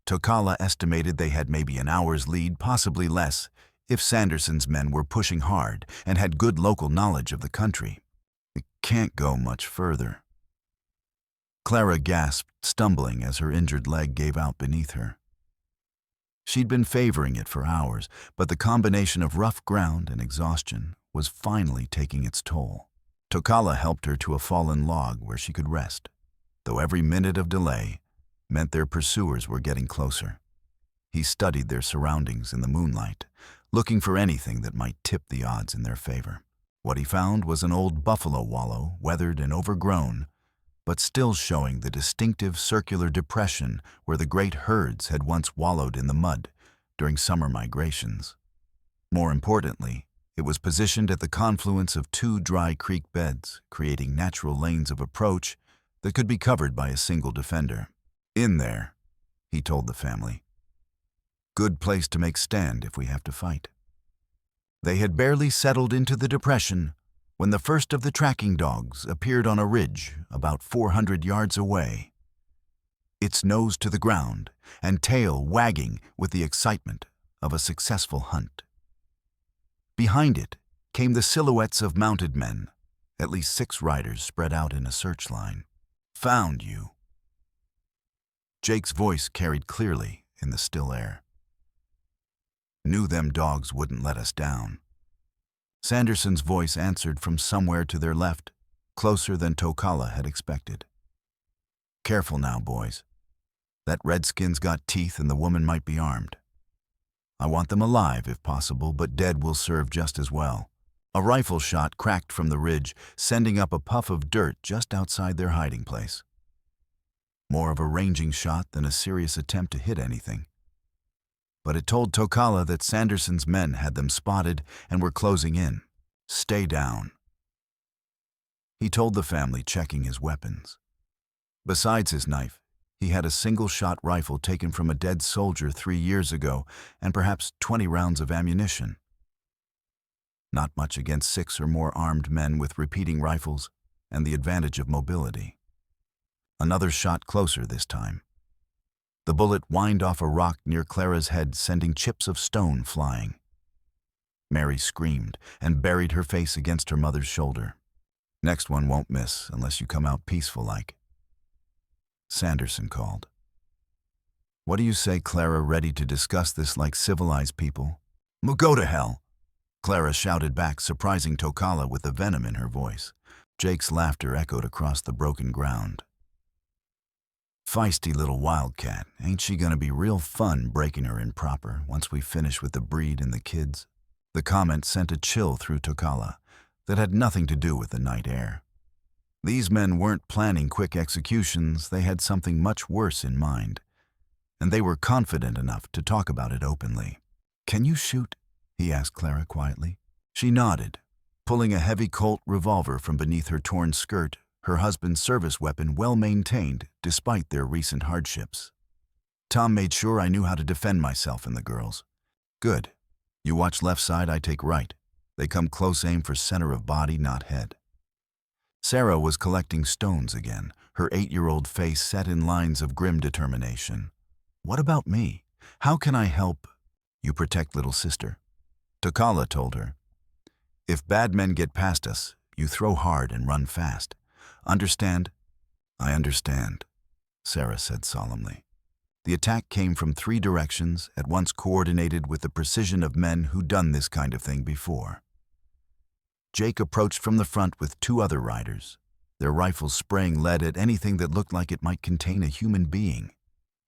Takala estimated they had maybe an hour's lead, possibly less, if Sanderson's men were pushing hard and had good local knowledge of the country. "We can't go much further." Clara gasped, stumbling as her injured leg gave out beneath her. She'd been favoring it for hours, but the combination of rough ground and exhaustion was finally taking its toll. Takala helped her to a fallen log where she could rest, though every minute of delay meant their pursuers were getting closer. He studied their surroundings in the moonlight, looking for anything that might tip the odds in their favor. What he found was an old buffalo wallow, weathered and overgrown, but still showing the distinctive circular depression where the great herds had once wallowed in the mud during summer migrations. More importantly, it was positioned at the confluence of two dry creek beds, creating natural lanes of approach that could be covered by a single defender. "In there," he told the family. "Good place to make stand if we have to fight." They had barely settled into the depression when the first of the tracking dogs appeared on a ridge about 400 yards away, its nose to the ground and tail wagging with the excitement of a successful hunt. Behind it came the silhouettes of mounted men, at least 6 riders spread out in a search line. "Found you." Jake's voice carried clearly in the still air. "Knew them dogs wouldn't let us down." Sanderson's voice answered from somewhere to their left, closer than Takala had expected. "Careful now, boys. That redskin's got teeth and the woman might be armed. I want them alive if possible, but dead will serve just as well." A rifle shot cracked from the ridge, sending up a puff of dirt just outside their hiding place. More of a ranging shot than a serious attempt to hit anything. But it told Takala that Sanderson's men had them spotted and were closing in. "Stay down," he told the family, checking his weapons. Besides his knife, he had a single-shot rifle taken from a dead soldier 3 years ago and perhaps 20 rounds of ammunition. Not much against 6 or more armed men with repeating rifles and the advantage of mobility. Another shot closer this time. The bullet whined off a rock near Clara's head, sending chips of stone flying. Mary screamed and buried her face against her mother's shoulder. "Next one won't miss unless you come out peaceful-like," Sanderson called. "What do you say, Clara, ready to discuss this like civilized people?" "Go to hell," Clara shouted back, surprising Takala with the venom in her voice. Jake's laughter echoed across the broken ground. "Feisty little wildcat, ain't she gonna be real fun breaking her in proper once we finish with the breed and the kids?" The comment sent a chill through Takala that had nothing to do with the night air. These men weren't planning quick executions, they had something much worse in mind, and they were confident enough to talk about it openly. "Can you shoot?" he asked Clara quietly. She nodded, pulling a heavy Colt revolver from beneath her torn skirt, her husband's service weapon well maintained despite their recent hardships. "Tom made sure I knew how to defend myself and the girls." "Good. You watch left side, I take right. They come close aim for center of body, not head." Sarah was collecting stones again, her 8-year-old face set in lines of grim determination. "What about me? How can I help?" "You protect little sister," Takala told her. "If bad men get past us, you throw hard and run fast. Understand?" "I understand," Sarah said solemnly. The attack came from 3 directions, at once coordinated with the precision of men who'd done this kind of thing before. Jake approached from the front with 2 other riders, their rifles spraying lead at anything that looked like it might contain a human being.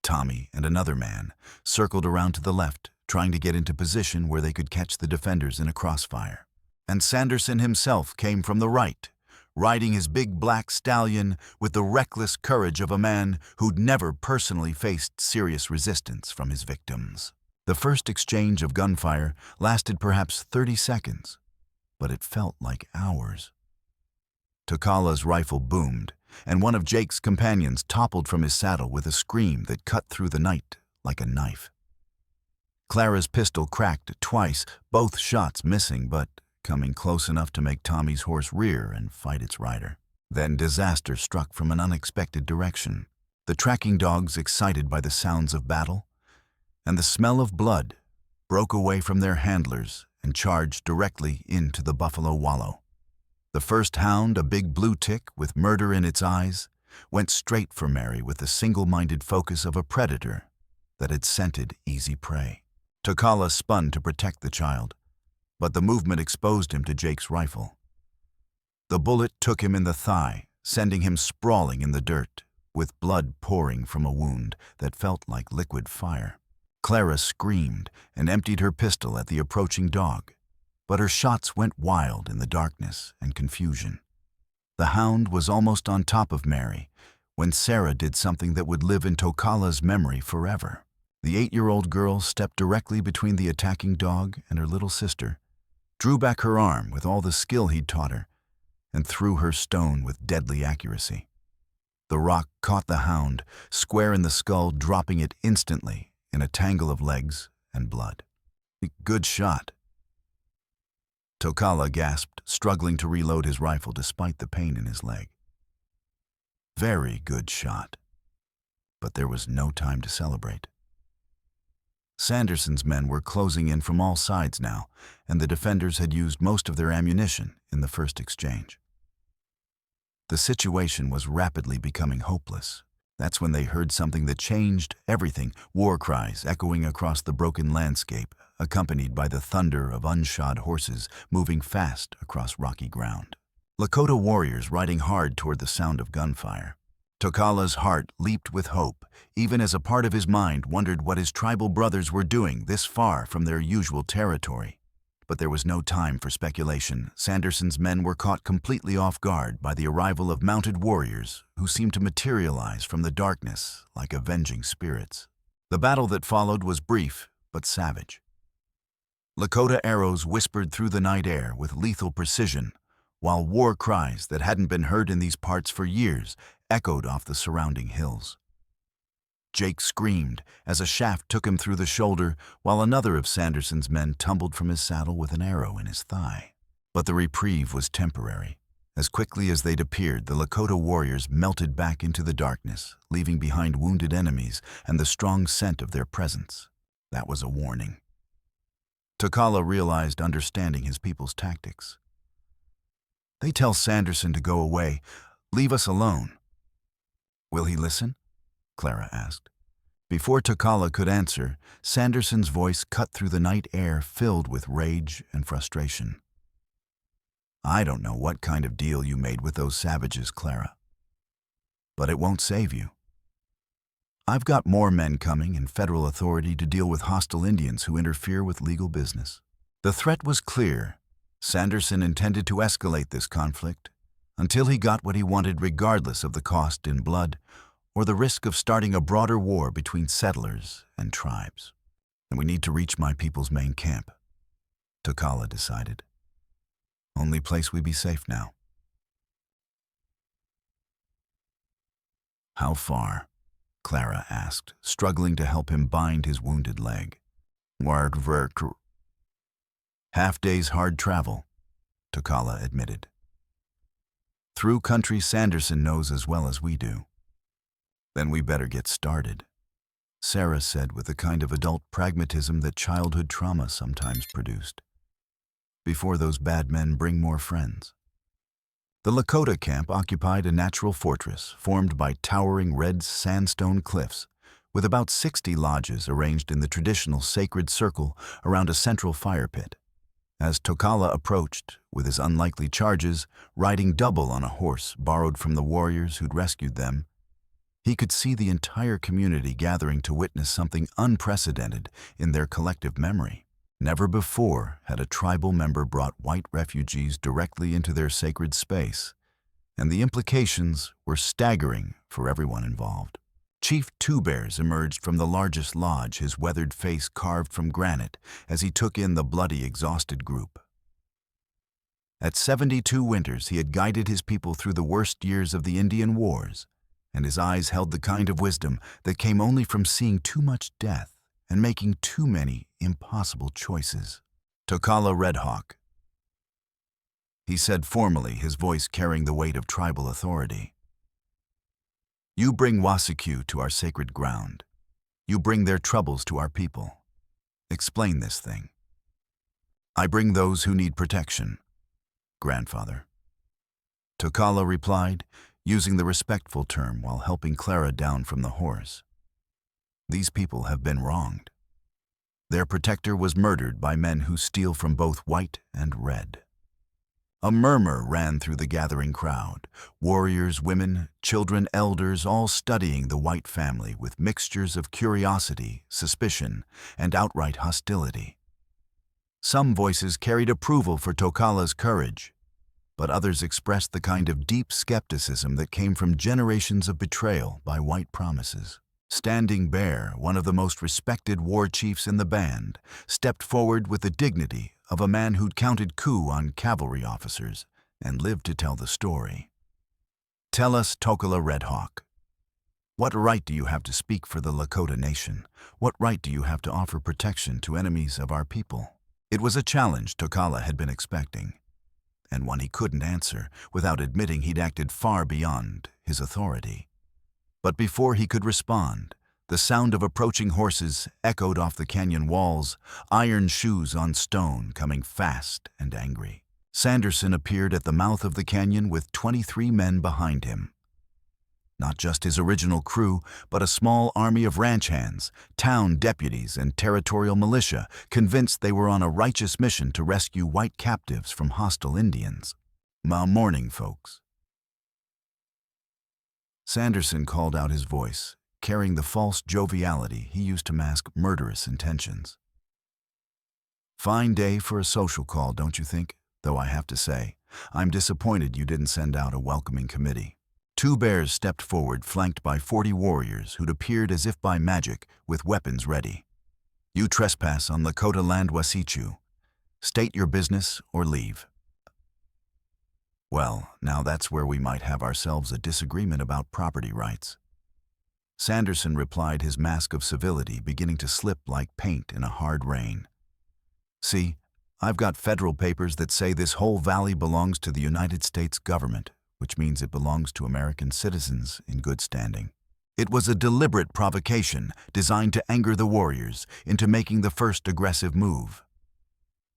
Tommy and another man circled around to the left, trying to get into position where they could catch the defenders in a crossfire. And Sanderson himself came from the right, riding his big black stallion with the reckless courage of a man who'd never personally faced serious resistance from his victims. The first exchange of gunfire lasted perhaps 30 seconds, but it felt like hours. Takala's rifle boomed, and one of Jake's companions toppled from his saddle with a scream that cut through the night like a knife. Clara's pistol cracked twice, both shots missing, but coming close enough to make Tommy's horse rear and fight its rider. Then disaster struck from an unexpected direction. The tracking dogs, excited by the sounds of battle and the smell of blood, broke away from their handlers and charged directly into the buffalo wallow. The first hound, a big blue tick with murder in its eyes, went straight for Mary with the single-minded focus of a predator that had scented easy prey. Takala spun to protect the child, but the movement exposed him to Jake's rifle. The bullet took him in the thigh, sending him sprawling in the dirt, with blood pouring from a wound that felt like liquid fire. Clara screamed and emptied her pistol at the approaching dog, but her shots went wild in the darkness and confusion. The hound was almost on top of Mary when Sarah did something that would live in Tokala's memory forever. The 8-year-old girl stepped directly between the attacking dog and her little sister, drew back her arm with all the skill he'd taught her, and threw her stone with deadly accuracy. The rock caught the hound square in the skull, dropping it instantly in a tangle of legs and blood. "Good shot," Tokala gasped, struggling to reload his rifle despite the pain in his leg. "Very good shot." But there was no time to celebrate. Sanderson's men were closing in from all sides now, and the defenders had used most of their ammunition in the first exchange. The situation was rapidly becoming hopeless. That's when they heard something that changed everything, war cries echoing across the broken landscape, accompanied by the thunder of unshod horses moving fast across rocky ground. Lakota warriors riding hard toward the sound of gunfire. Tokala's heart leaped with hope, even as a part of his mind wondered what his tribal brothers were doing this far from their usual territory. But there was no time for speculation. Sanderson's men were caught completely off guard by the arrival of mounted warriors who seemed to materialize from the darkness like avenging spirits. The battle that followed was brief but savage. Lakota arrows whispered through the night air with lethal precision, while war cries that hadn't been heard in these parts for years echoed off the surrounding hills. Jake screamed as a shaft took him through the shoulder, while another of Sanderson's men tumbled from his saddle with an arrow in his thigh. But the reprieve was temporary. As quickly as they'd appeared, the Lakota warriors melted back into the darkness, leaving behind wounded enemies and the strong scent of their presence. That was a warning. Takala realized, understanding his people's tactics. "They tell Sanderson to go away, leave us alone." "Will he listen?" Clara asked. Before Takala could answer, Sanderson's voice cut through the night air filled with rage and frustration. "I don't know what kind of deal you made with those savages, Clara, but it won't save you. I've got more men coming and federal authority to deal with hostile Indians who interfere with legal business." The threat was clear. Sanderson intended to escalate this conflict until he got what he wanted regardless of the cost in blood or the risk of starting a broader war between settlers and tribes. And we need to reach my people's main camp, Tokala decided. Only place we be safe now. How far? Clara asked, struggling to help him bind his wounded leg. Half day's hard travel, Tokala admitted. Through country Sanderson knows as well as we do. Then we better get started, Sarah said with the kind of adult pragmatism that childhood trauma sometimes produced. Before those bad men bring more friends. The Lakota camp occupied a natural fortress formed by towering red sandstone cliffs, with about 60 lodges arranged in the traditional sacred circle around a central fire pit. As Tokala approached, with his unlikely charges, riding double on a horse borrowed from the warriors who'd rescued them, he could see the entire community gathering to witness something unprecedented in their collective memory. Never before had a tribal member brought white refugees directly into their sacred space, and the implications were staggering for everyone involved. Chief Two Bears emerged from the largest lodge, his weathered face carved from granite, as he took in the bloody, exhausted group. At 72 winters, he had guided his people through the worst years of the Indian Wars, and his eyes held the kind of wisdom that came only from seeing too much death and making too many impossible choices. Tokala Redhawk, he said formally, his voice carrying the weight of tribal authority. You bring Wasiku to our sacred ground. You bring their troubles to our people. Explain this thing. I bring those who need protection, grandfather. Tokala replied, using the respectful term while helping Clara down from the horse. These people have been wronged. Their protector was murdered by men who steal from both white and red. A murmur ran through the gathering crowd, warriors, women, children, elders, all studying the white family with mixtures of curiosity, suspicion, and outright hostility. Some voices carried approval for Tokala's courage, but others expressed the kind of deep skepticism that came from generations of betrayal by white promises. Standing Bear, one of the most respected war chiefs in the band, stepped forward with the dignity of a man who'd counted coup on cavalry officers and lived to tell the story. Tell us, Tokala Redhawk, what right do you have to speak for the Lakota nation? What right do you have to offer protection to enemies of our people? It was a challenge Tokala had been expecting, and one he couldn't answer without admitting he'd acted far beyond his authority. But before he could respond, the sound of approaching horses echoed off the canyon walls, iron shoes on stone coming fast and angry. Sanderson appeared at the mouth of the canyon with 23 men behind him. Not just his original crew, but a small army of ranch hands, town deputies, and territorial militia, convinced they were on a righteous mission to rescue white captives from hostile Indians. Morning, folks. Sanderson called out his voice, carrying the false joviality he used to mask murderous intentions. Fine day for a social call, don't you think? Though I have to say, I'm disappointed you didn't send out a welcoming committee. Two Bears stepped forward, flanked by 40 warriors who'd appeared as if by magic, with weapons ready. You trespass on Lakota land, Wasichu. State your business or leave. Well, now that's where we might have ourselves a disagreement about property rights. Sanderson replied, his mask of civility beginning to slip like paint in a hard rain. See, I've got federal papers that say this whole valley belongs to the United States government, which means it belongs to American citizens in good standing. It was a deliberate provocation designed to anger the warriors into making the first aggressive move.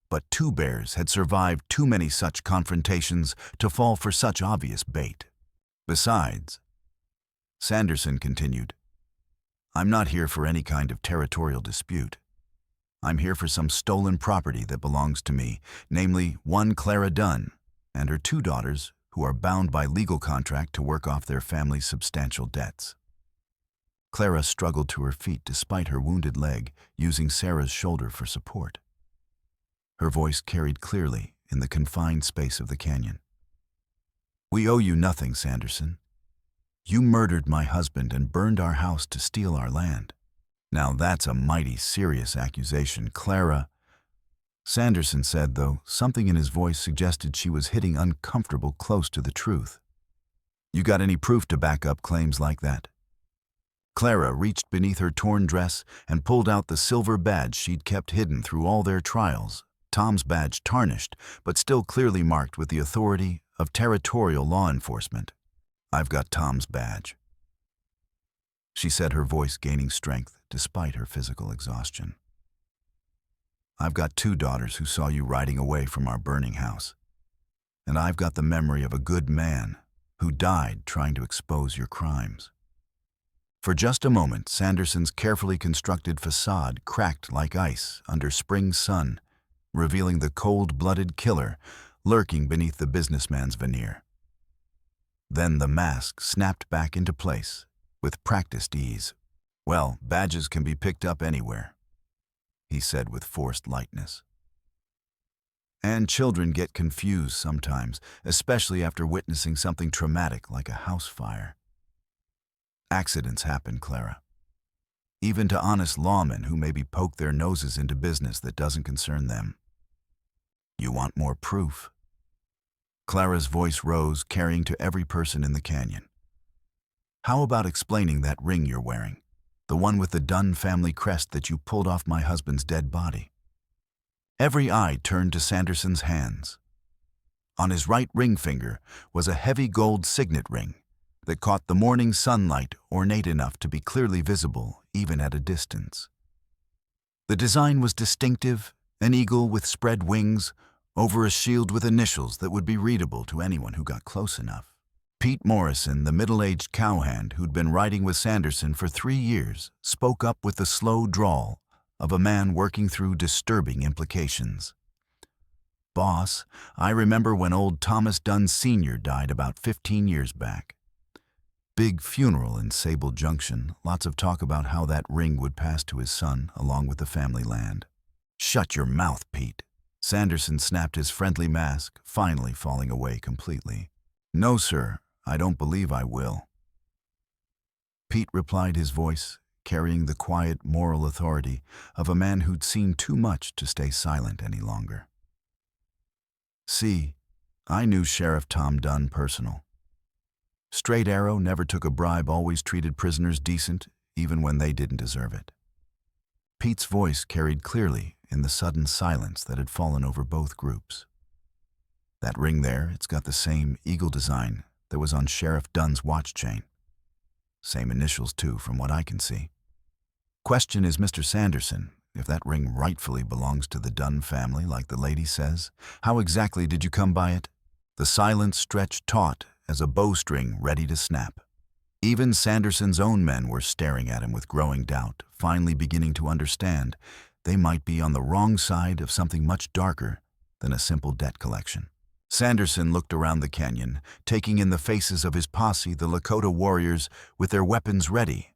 But Two Bears had survived too many such confrontations to fall for such obvious bait. Besides, Sanderson continued, I'm not here for any kind of territorial dispute. I'm here for some stolen property that belongs to me, namely one Clara Dunn and her 2 daughters who are bound by legal contract to work off their family's substantial debts. Clara struggled to her feet despite her wounded leg, using Sarah's shoulder for support. Her voice carried clearly in the confined space of the canyon. We owe you nothing, Sanderson. You murdered my husband and burned our house to steal our land. Now that's a mighty serious accusation, Clara. Sanderson said, though something in his voice suggested she was hitting uncomfortable close to the truth. You got any proof to back up claims like that? Clara reached beneath her torn dress and pulled out the silver badge she'd kept hidden through all their trials, Tom's badge tarnished, but still clearly marked with the authority of territorial law enforcement. I've got Tom's badge, she said, her voice gaining strength despite her physical exhaustion. I've got 2 daughters who saw you riding away from our burning house. And I've got the memory of a good man who died trying to expose your crimes. For just a moment, Sanderson's carefully constructed facade cracked like ice under spring sun, revealing the cold-blooded killer lurking beneath the businessman's veneer. Then the mask snapped back into place with practiced ease. Well, badges can be picked up anywhere, he said with forced lightness. And children get confused sometimes, especially after witnessing something traumatic like a house fire. Accidents happen, Clara. Even to honest lawmen who maybe poke their noses into business that doesn't concern them. You want more proof? Clara's voice rose, carrying to every person in the canyon. How about explaining that ring you're wearing? The one with the Dunn family crest that you pulled off my husband's dead body. Every eye turned to Sanderson's hands. On his right ring finger was a heavy gold signet ring that caught the morning sunlight, ornate enough to be clearly visible even at a distance. The design was distinctive, an eagle with spread wings over a shield with initials that would be readable to anyone who got close enough. Pete Morrison, the middle-aged cowhand who'd been riding with Sanderson for 3 years, spoke up with the slow drawl of a man working through disturbing implications. Boss, I remember when old Thomas Dunn Sr. died about 15 years back. Big funeral in Sable Junction, lots of talk about how that ring would pass to his son along with the family land. Shut your mouth, Pete. Sanderson snapped his friendly mask, finally falling away completely. No, sir, I don't believe I will. Pete replied, his voice carrying the quiet moral authority of a man who'd seen too much to stay silent any longer. See, I knew Sheriff Tom Dunn personal. Straight arrow, never took a bribe, always treated prisoners decent, even when they didn't deserve it. Pete's voice carried clearly in the sudden silence that had fallen over both groups. That ring there, it's got the same eagle design that was on Sheriff Dunn's watch chain. Same initials, too, from what I can see. Question is, Mr. Sanderson, if that ring rightfully belongs to the Dunn family, like the lady says, how exactly did you come by it? The silence stretched taut as a bowstring ready to snap. Even Sanderson's own men were staring at him with growing doubt, finally beginning to understand they might be on the wrong side of something much darker than a simple debt collection. Sanderson looked around the canyon, taking in the faces of his posse, the Lakota warriors with their weapons ready,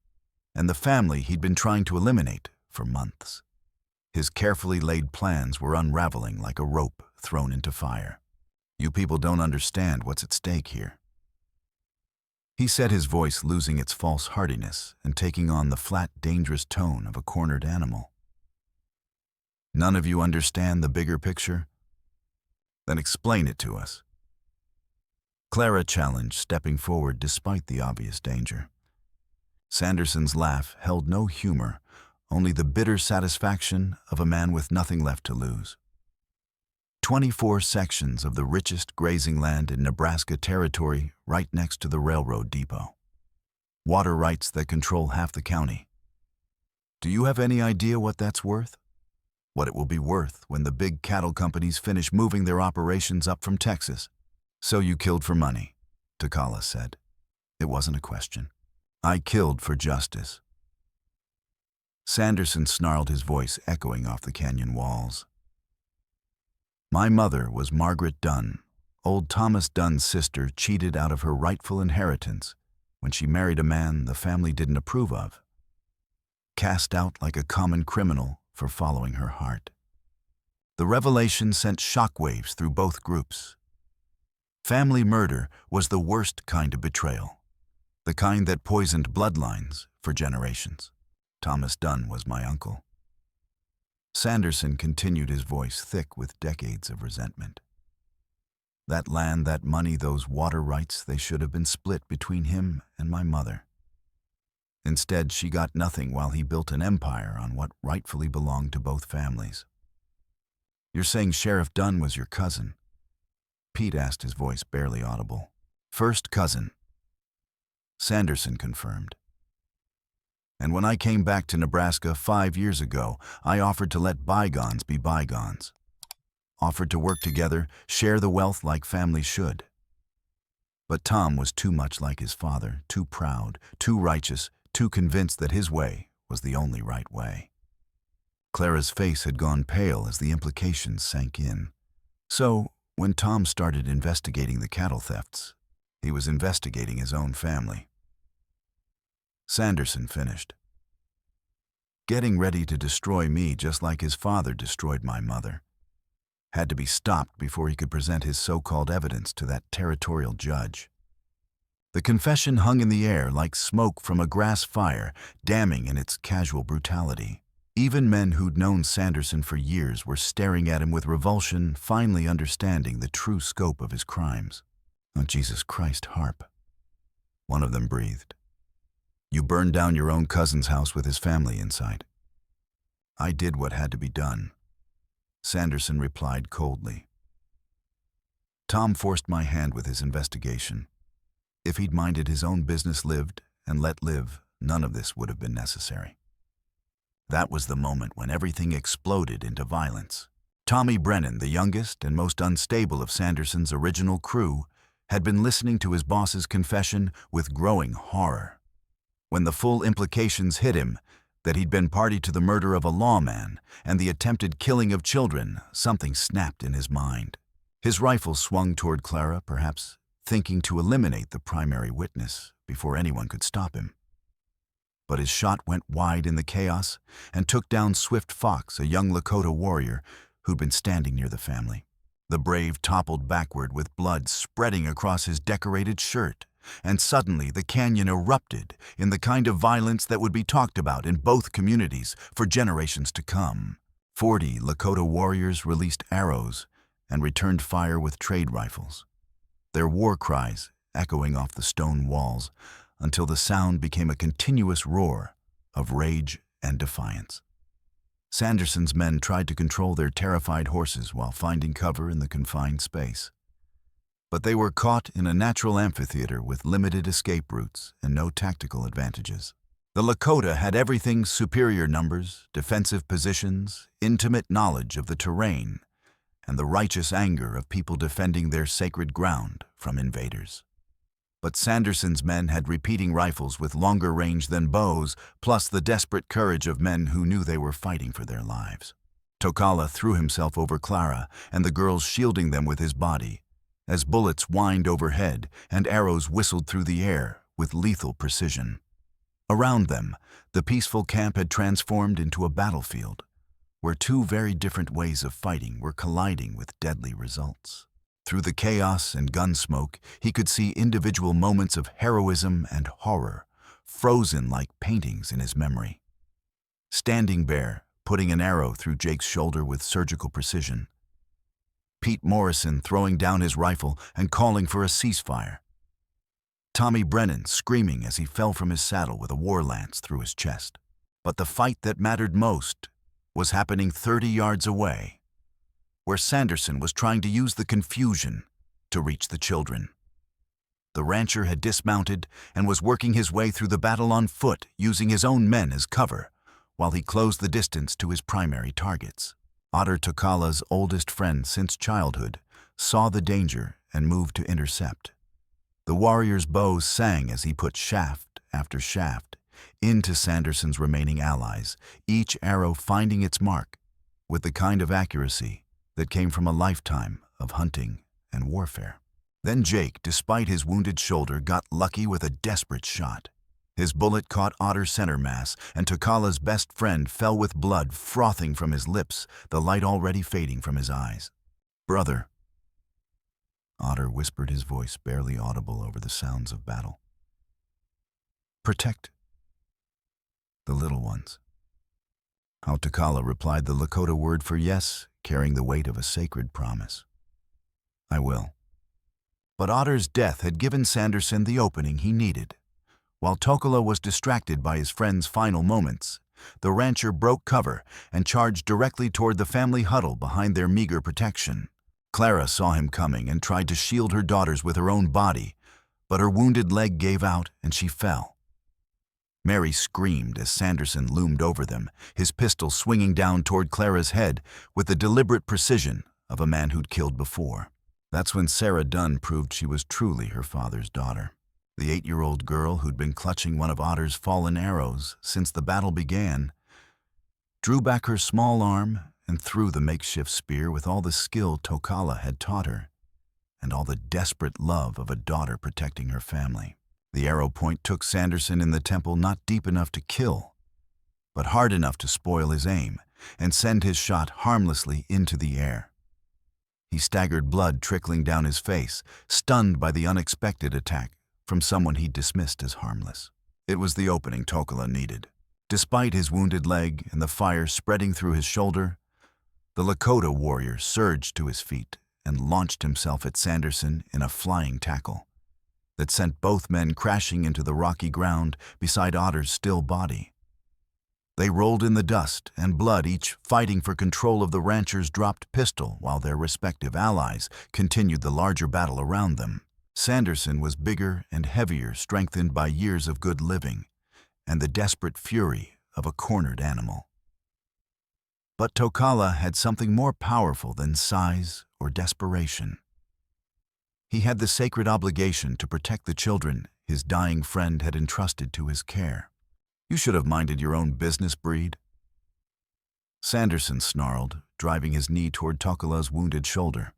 and the family he'd been trying to eliminate for months. His carefully laid plans were unraveling like a rope thrown into fire. You people don't understand what's at stake here, he said, his voice losing its false heartiness and taking on the flat, dangerous tone of a cornered animal. None of you understand the bigger picture? Then explain it to us. Clara challenged, stepping forward despite the obvious danger. Sanderson's laugh held no humor, only the bitter satisfaction of a man with nothing left to lose. 24 sections of the richest grazing land in Nebraska territory right next to the railroad depot. Water rights that control half the county. Do you have any idea what that's worth? What it will be worth when the big cattle companies finish moving their operations up from Texas? So you killed for money, Takala said. It wasn't a question. I killed for justice. Sanderson snarled, his voice echoing off the canyon walls. My mother was Margaret Dunn. Old Thomas Dunn's sister cheated out of her rightful inheritance when she married a man the family didn't approve of. Cast out like a common criminal for following her heart. The revelation sent shockwaves through both groups. Family murder was the worst kind of betrayal, the kind that poisoned bloodlines for generations. Thomas Dunn was my uncle. Sanderson continued, his voice thick with decades of resentment. That land, that money, those water rights, they should have been split between him and my mother. Instead, she got nothing while he built an empire on what rightfully belonged to both families. "You're saying Sheriff Dunn was your cousin?" Pete asked, his voice barely audible. "First cousin," Sanderson confirmed. "And when I came back to Nebraska 5 years ago, I offered to let bygones be bygones. Offered to work together, share the wealth like families should. But Tom was too much like his father, too proud, too righteous, too convinced that his way was the only right way." Clara's face had gone pale as the implications sank in. So, when Tom started investigating the cattle thefts, he was investigating his own family. Sanderson finished. "Getting ready to destroy me just like his father destroyed my mother. Had to be stopped before he could present his so-called evidence to that territorial judge." The confession hung in the air like smoke from a grass fire, damning in its casual brutality. Even men who'd known Sanderson for years were staring at him with revulsion, finally understanding the true scope of his crimes. "Oh, Jesus Christ, Harp," one of them breathed. "You burned down your own cousin's house with his family inside." "I did what had to be done," Sanderson replied coldly. "Tom forced my hand with his investigation. If he'd minded his own business, lived and let live, none of this would have been necessary." That was the moment when everything exploded into violence. Tommy Brennan, the youngest and most unstable of Sanderson's original crew, had been listening to his boss's confession with growing horror. When the full implications hit him, that he'd been party to the murder of a lawman and the attempted killing of children, something snapped in his mind. His rifle swung toward Clara, perhaps thinking to eliminate the primary witness before anyone could stop him. But his shot went wide in the chaos and took down Swift Fox, a young Lakota warrior who'd been standing near the family. The brave toppled backward with blood spreading across his decorated shirt, and suddenly the canyon erupted in the kind of violence that would be talked about in both communities for generations to come. 40 Lakota warriors released arrows and returned fire with trade rifles, their war cries echoing off the stone walls until the sound became a continuous roar of rage and defiance. Sanderson's men tried to control their terrified horses while finding cover in the confined space. But they were caught in a natural amphitheater with limited escape routes and no tactical advantages. The Lakota had everything: superior numbers, defensive positions, intimate knowledge of the terrain, and the righteous anger of people defending their sacred ground from invaders. But Sanderson's men had repeating rifles with longer range than bows, plus the desperate courage of men who knew they were fighting for their lives. Tokala threw himself over Clara and the girls, shielding them with his body, as bullets whined overhead and arrows whistled through the air with lethal precision. Around them, the peaceful camp had transformed into a battlefield, where two very different ways of fighting were colliding with deadly results. Through the chaos and gun smoke, he could see individual moments of heroism and horror, frozen like paintings in his memory. Standing Bear, putting an arrow through Jake's shoulder with surgical precision. Pete Morrison throwing down his rifle and calling for a ceasefire. Tommy Brennan screaming as he fell from his saddle with a war lance through his chest. But the fight that mattered most was happening 30 yards away, where Sanderson was trying to use the confusion to reach the children. The rancher had dismounted and was working his way through the battle on foot, using his own men as cover, while he closed the distance to his primary targets. Otter, Tokala's oldest friend since childhood, saw the danger and moved to intercept. The warrior's bows sang as he put shaft after shaft into Sanderson's remaining allies, each arrow finding its mark with the kind of accuracy that came from a lifetime of hunting and warfare. Then Jake, despite his wounded shoulder, got lucky with a desperate shot. His bullet caught Otter's center mass, and Tokala's best friend fell with blood frothing from his lips, the light already fading from his eyes. "Brother." Otter whispered, his voice barely audible over the sounds of battle. "Protect the little ones." How Takala replied the Lakota word for yes, carrying the weight of a sacred promise. "I will." But Otter's death had given Sanderson the opening he needed. While Tokala was distracted by his friend's final moments, the rancher broke cover and charged directly toward the family huddle behind their meager protection. Clara saw him coming and tried to shield her daughters with her own body, but her wounded leg gave out and she fell. Mary screamed as Sanderson loomed over them, his pistol swinging down toward Clara's head with the deliberate precision of a man who'd killed before. That's when Sarah Dunn proved she was truly her father's daughter. The 8-year-old girl who'd been clutching one of Otter's fallen arrows since the battle began drew back her small arm and threw the makeshift spear with all the skill Tokala had taught her and all the desperate love of a daughter protecting her family. The arrow point took Sanderson in the temple, not deep enough to kill, but hard enough to spoil his aim and send his shot harmlessly into the air. He staggered, blood trickling down his face, stunned by the unexpected attack from someone he dismissed as harmless. It was the opening Tokala needed. Despite his wounded leg and the fire spreading through his shoulder, the Lakota warrior surged to his feet and launched himself at Sanderson in a flying tackle that sent both men crashing into the rocky ground beside Otter's still body. They rolled in the dust and blood, each fighting for control of the rancher's dropped pistol while their respective allies continued the larger battle around them. Sanderson was bigger and heavier, strengthened by years of good living and the desperate fury of a cornered animal. But Tokala had something more powerful than size or desperation. He had the sacred obligation to protect the children his dying friend had entrusted to his care. "You should have minded your own business, Breed." Sanderson snarled, driving his knee toward Tokala's wounded shoulder.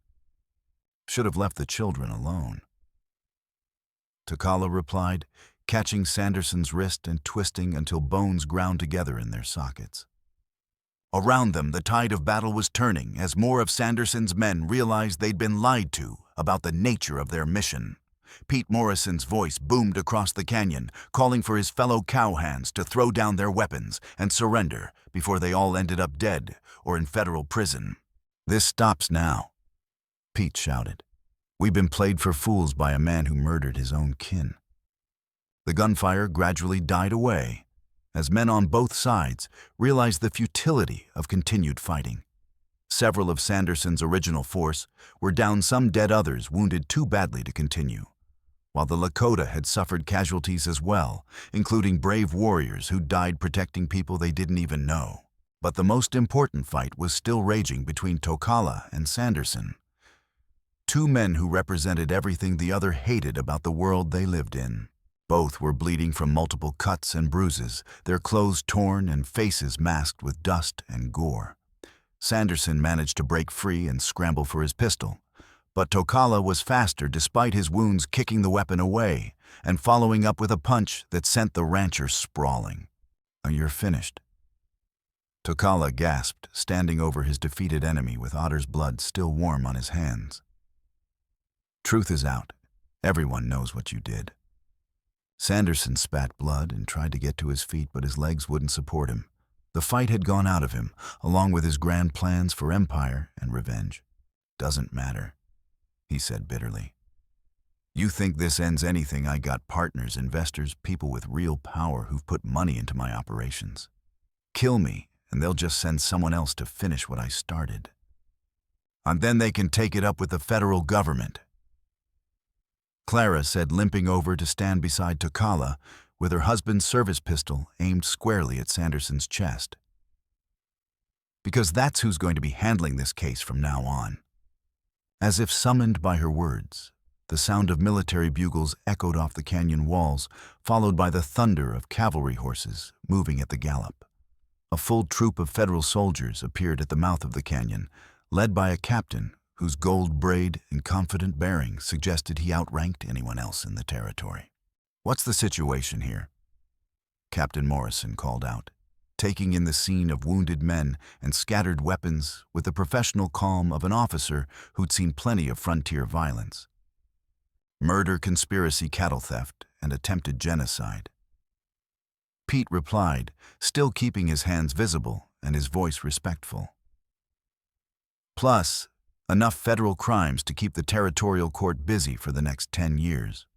"Should have left the children alone." Tokala replied, catching Sanderson's wrist and twisting until bones ground together in their sockets. Around them, the tide of battle was turning as more of Sanderson's men realized they'd been lied to about the nature of their mission. Pete Morrison's voice boomed across the canyon, calling for his fellow cowhands to throw down their weapons and surrender before they all ended up dead or in federal prison. "This stops now," Pete shouted. "We've been played for fools by a man who murdered his own kin." The gunfire gradually died away as men on both sides realized the futility of continued fighting. Several of Sanderson's original force were down, some dead, others wounded too badly to continue, while the Lakota had suffered casualties as well, including brave warriors who died protecting people they didn't even know. But the most important fight was still raging between Tokala and Sanderson, two men who represented everything the other hated about the world they lived in. Both were bleeding from multiple cuts and bruises, their clothes torn and faces masked with dust and gore. Sanderson managed to break free and scramble for his pistol, but Tokala was faster despite his wounds, kicking the weapon away and following up with a punch that sent the rancher sprawling. "Oh, you're finished." Tokala gasped, standing over his defeated enemy with Otter's blood still warm on his hands. "Truth is out. Everyone knows what you did." Sanderson spat blood and tried to get to his feet, but his legs wouldn't support him. The fight had gone out of him, along with his grand plans for empire and revenge. "Doesn't matter," he said bitterly. "You think this ends anything? I got partners, investors, people with real power who've put money into my operations. Kill me, and they'll just send someone else to finish what I started. And then they can take it up with the federal government." Clara said, limping over to stand beside Tokala with her husband's service pistol aimed squarely at Sanderson's chest. "Because that's who's going to be handling this case from now on." As if summoned by her words, the sound of military bugles echoed off the canyon walls, followed by the thunder of cavalry horses moving at the gallop. A full troop of federal soldiers appeared at the mouth of the canyon, led by a captain whose gold braid and confident bearing suggested he outranked anyone else in the territory. "What's the situation here?" Captain Morrison called out, taking in the scene of wounded men and scattered weapons with the professional calm of an officer who'd seen plenty of frontier violence. murder, conspiracy, cattle theft, and attempted genocide. Pete replied, still keeping his hands visible and his voice respectful. Plus, enough federal crimes to keep the territorial court busy for the next 10 years.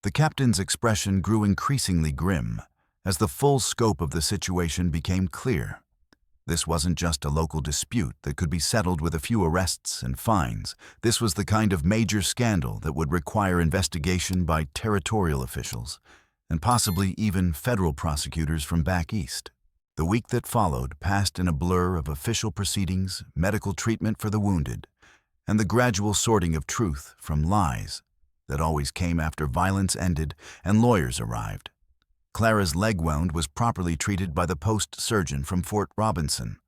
The captain's expression grew increasingly grim as the full scope of the situation became clear. This wasn't just a local dispute that could be settled with a few arrests and fines. This was the kind of major scandal that would require investigation by territorial officials, and possibly even federal prosecutors from back east. The week that followed passed in a blur of official proceedings, medical treatment for the wounded, and the gradual sorting of truth from lies that always came after violence ended and lawyers arrived. Clara's leg wound was properly treated by the post surgeon from Fort Robinson,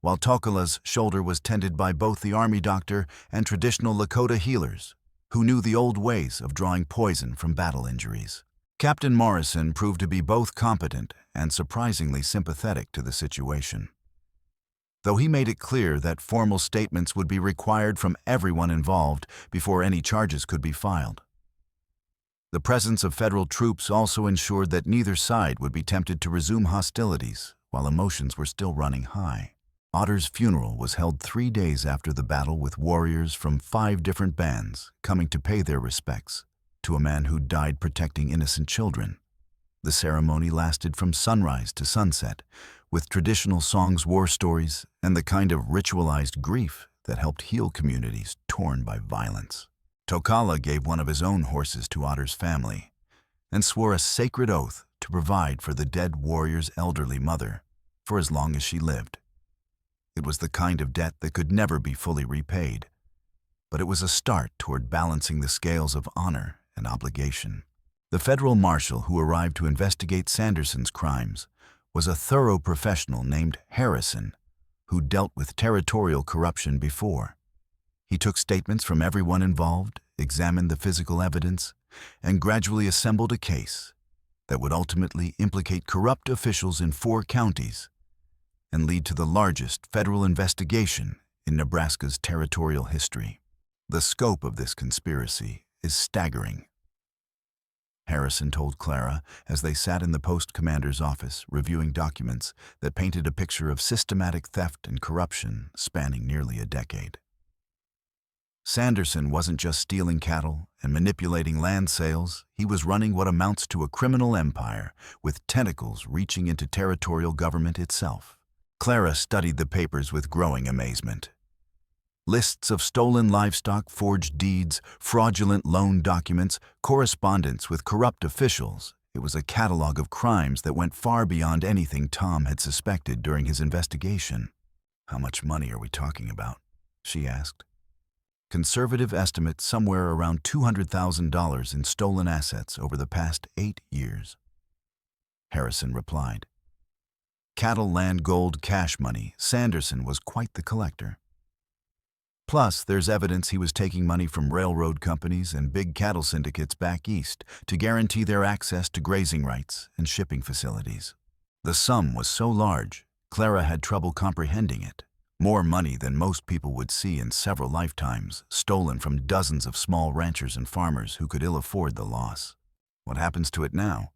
while Tokala's shoulder was tended by both the army doctor and traditional Lakota healers, who knew the old ways of drawing poison from battle injuries. Captain Morrison proved to be both competent and surprisingly sympathetic to the situation. Though he made it clear that formal statements would be required from everyone involved before any charges could be filed. The presence of federal troops also ensured that neither side would be tempted to resume hostilities while emotions were still running high. Otter's funeral was held 3 days after the battle, with warriors from 5 different bands coming to pay their respects to a man who died protecting innocent children. The ceremony lasted from sunrise to sunset, with traditional songs, war stories, and the kind of ritualized grief that helped heal communities torn by violence. Tokala gave one of his own horses to Otter's family and swore a sacred oath to provide for the dead warrior's elderly mother for as long as she lived. It was the kind of debt that could never be fully repaid, but it was a start toward balancing the scales of honor and obligation. The federal marshal who arrived to investigate Sanderson's crimes was a thorough professional named Harrison, who dealt with territorial corruption before. He took statements from everyone involved, examined the physical evidence, and gradually assembled a case that would ultimately implicate corrupt officials in 4 counties and lead to the largest federal investigation in Nebraska's territorial history. The scope of this conspiracy is staggering, Harrison told Clara as they sat in the post commander's office reviewing documents that painted a picture of systematic theft and corruption spanning nearly a decade. Sanderson wasn't just stealing cattle and manipulating land sales, he was running what amounts to a criminal empire with tentacles reaching into territorial government itself. Clara studied the papers with growing amazement. Lists of stolen livestock, forged deeds, fraudulent loan documents, correspondence with corrupt officials. It was a catalog of crimes that went far beyond anything Tom had suspected during his investigation. "How much money are we talking about?" she asked. "Conservative estimate somewhere around $200,000 in stolen assets over the past 8 years. Harrison replied. Cattle, land, gold, cash money. Sanderson was quite the collector. Plus, there's evidence he was taking money from railroad companies and big cattle syndicates back east to guarantee their access to grazing rights and shipping facilities. The sum was so large, Clara had trouble comprehending it. More money than most people would see in several lifetimes, stolen from dozens of small ranchers and farmers who could ill afford the loss. What happens to it now?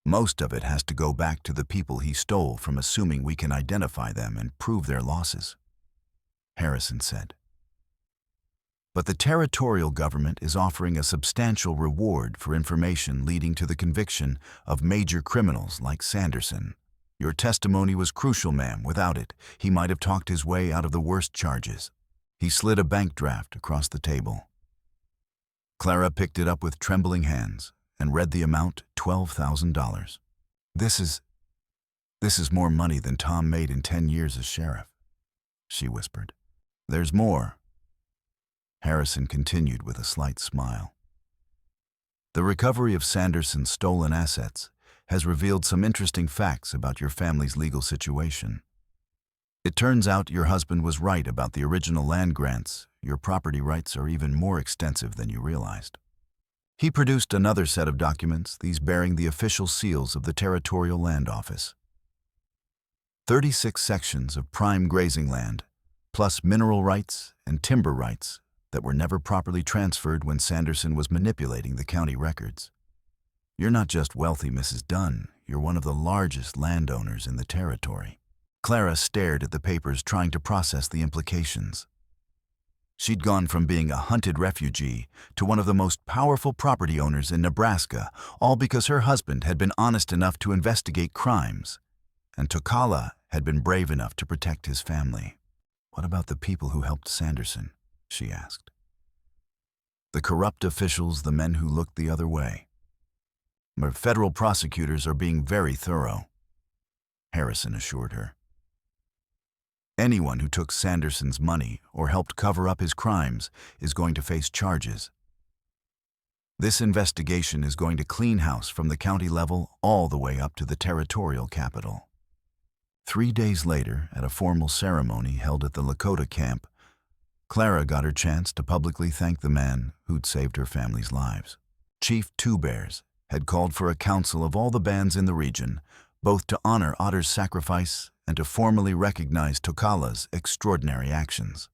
Most of it has to go back to the people he stole from, assuming we can identify them and prove their losses, Harrison said. But the territorial government is offering a substantial reward for information leading to the conviction of major criminals like Sanderson. Your testimony was crucial, ma'am. Without it, he might have talked his way out of the worst charges. He slid a bank draft across the table. Clara picked it up with trembling hands and read the amount, $12,000. This is more money than Tom made in 10 years as sheriff, she whispered. There's more, Harrison continued with a slight smile. The recovery of Sanderson's stolen assets has revealed some interesting facts about your family's legal situation. It turns out your husband was right about the original land grants. Your property rights are even more extensive than you realized. He produced another set of documents, these bearing the official seals of the Territorial Land Office. 36 sections of prime grazing land, plus mineral rights and timber rights that were never properly transferred when Sanderson was manipulating the county records. You're not just wealthy Mrs. Dunn, you're one of the largest landowners in the territory. Clara stared at the papers, trying to process the implications. She'd gone from being a hunted refugee to one of the most powerful property owners in Nebraska, all because her husband had been honest enough to investigate crimes, and Tokala had been brave enough to protect his family. "What about the people who helped Sanderson?" she asked. "The corrupt officials, the men who looked the other way. Federal prosecutors are being very thorough," Harrison assured her. "Anyone who took Sanderson's money or helped cover up his crimes is going to face charges. This investigation is going to clean house from the county level all the way up to the territorial capital." 3 days later, at a formal ceremony held at the Lakota camp, Clara got her chance to publicly thank the man who'd saved her family's lives. Chief Two Bears had called for a council of all the bands in the region, both to honor Otter's sacrifice and to formally recognize Tokala's extraordinary actions.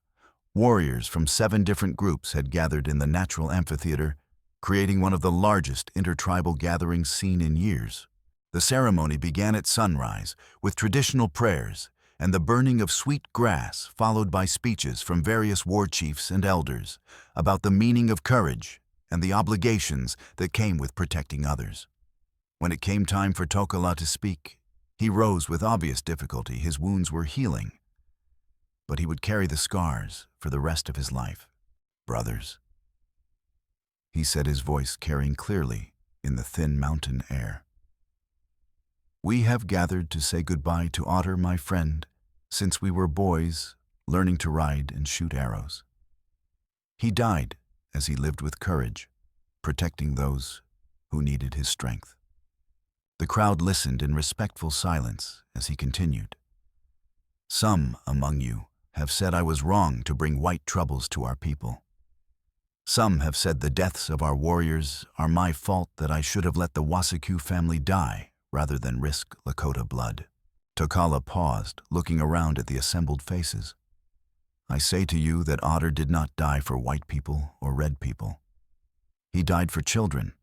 Warriors from 7 different groups had gathered in the natural amphitheater, creating one of the largest intertribal gatherings seen in years. The ceremony began at sunrise with traditional prayers and the burning of sweet grass, followed by speeches from various war chiefs and elders about the meaning of courage and the obligations that came with protecting others. When it came time for Tokala to speak, he rose with obvious difficulty. His wounds were healing, but he would carry the scars for the rest of his life. "Brothers," he said, his voice carrying clearly in the thin mountain air, "we have gathered to say goodbye to Otter, my friend, since we were boys learning to ride and shoot arrows. He died as he lived with courage, protecting those who needed his strength." The crowd listened in respectful silence as he continued. "Some among you have said I was wrong to bring white troubles to our people. Some have said the deaths of our warriors are my fault, that I should have let the Wasiku family die rather than risk Lakota blood." Tokala paused, looking around at the assembled faces. "I say to you that Otter did not die for white people or red people. He died for children.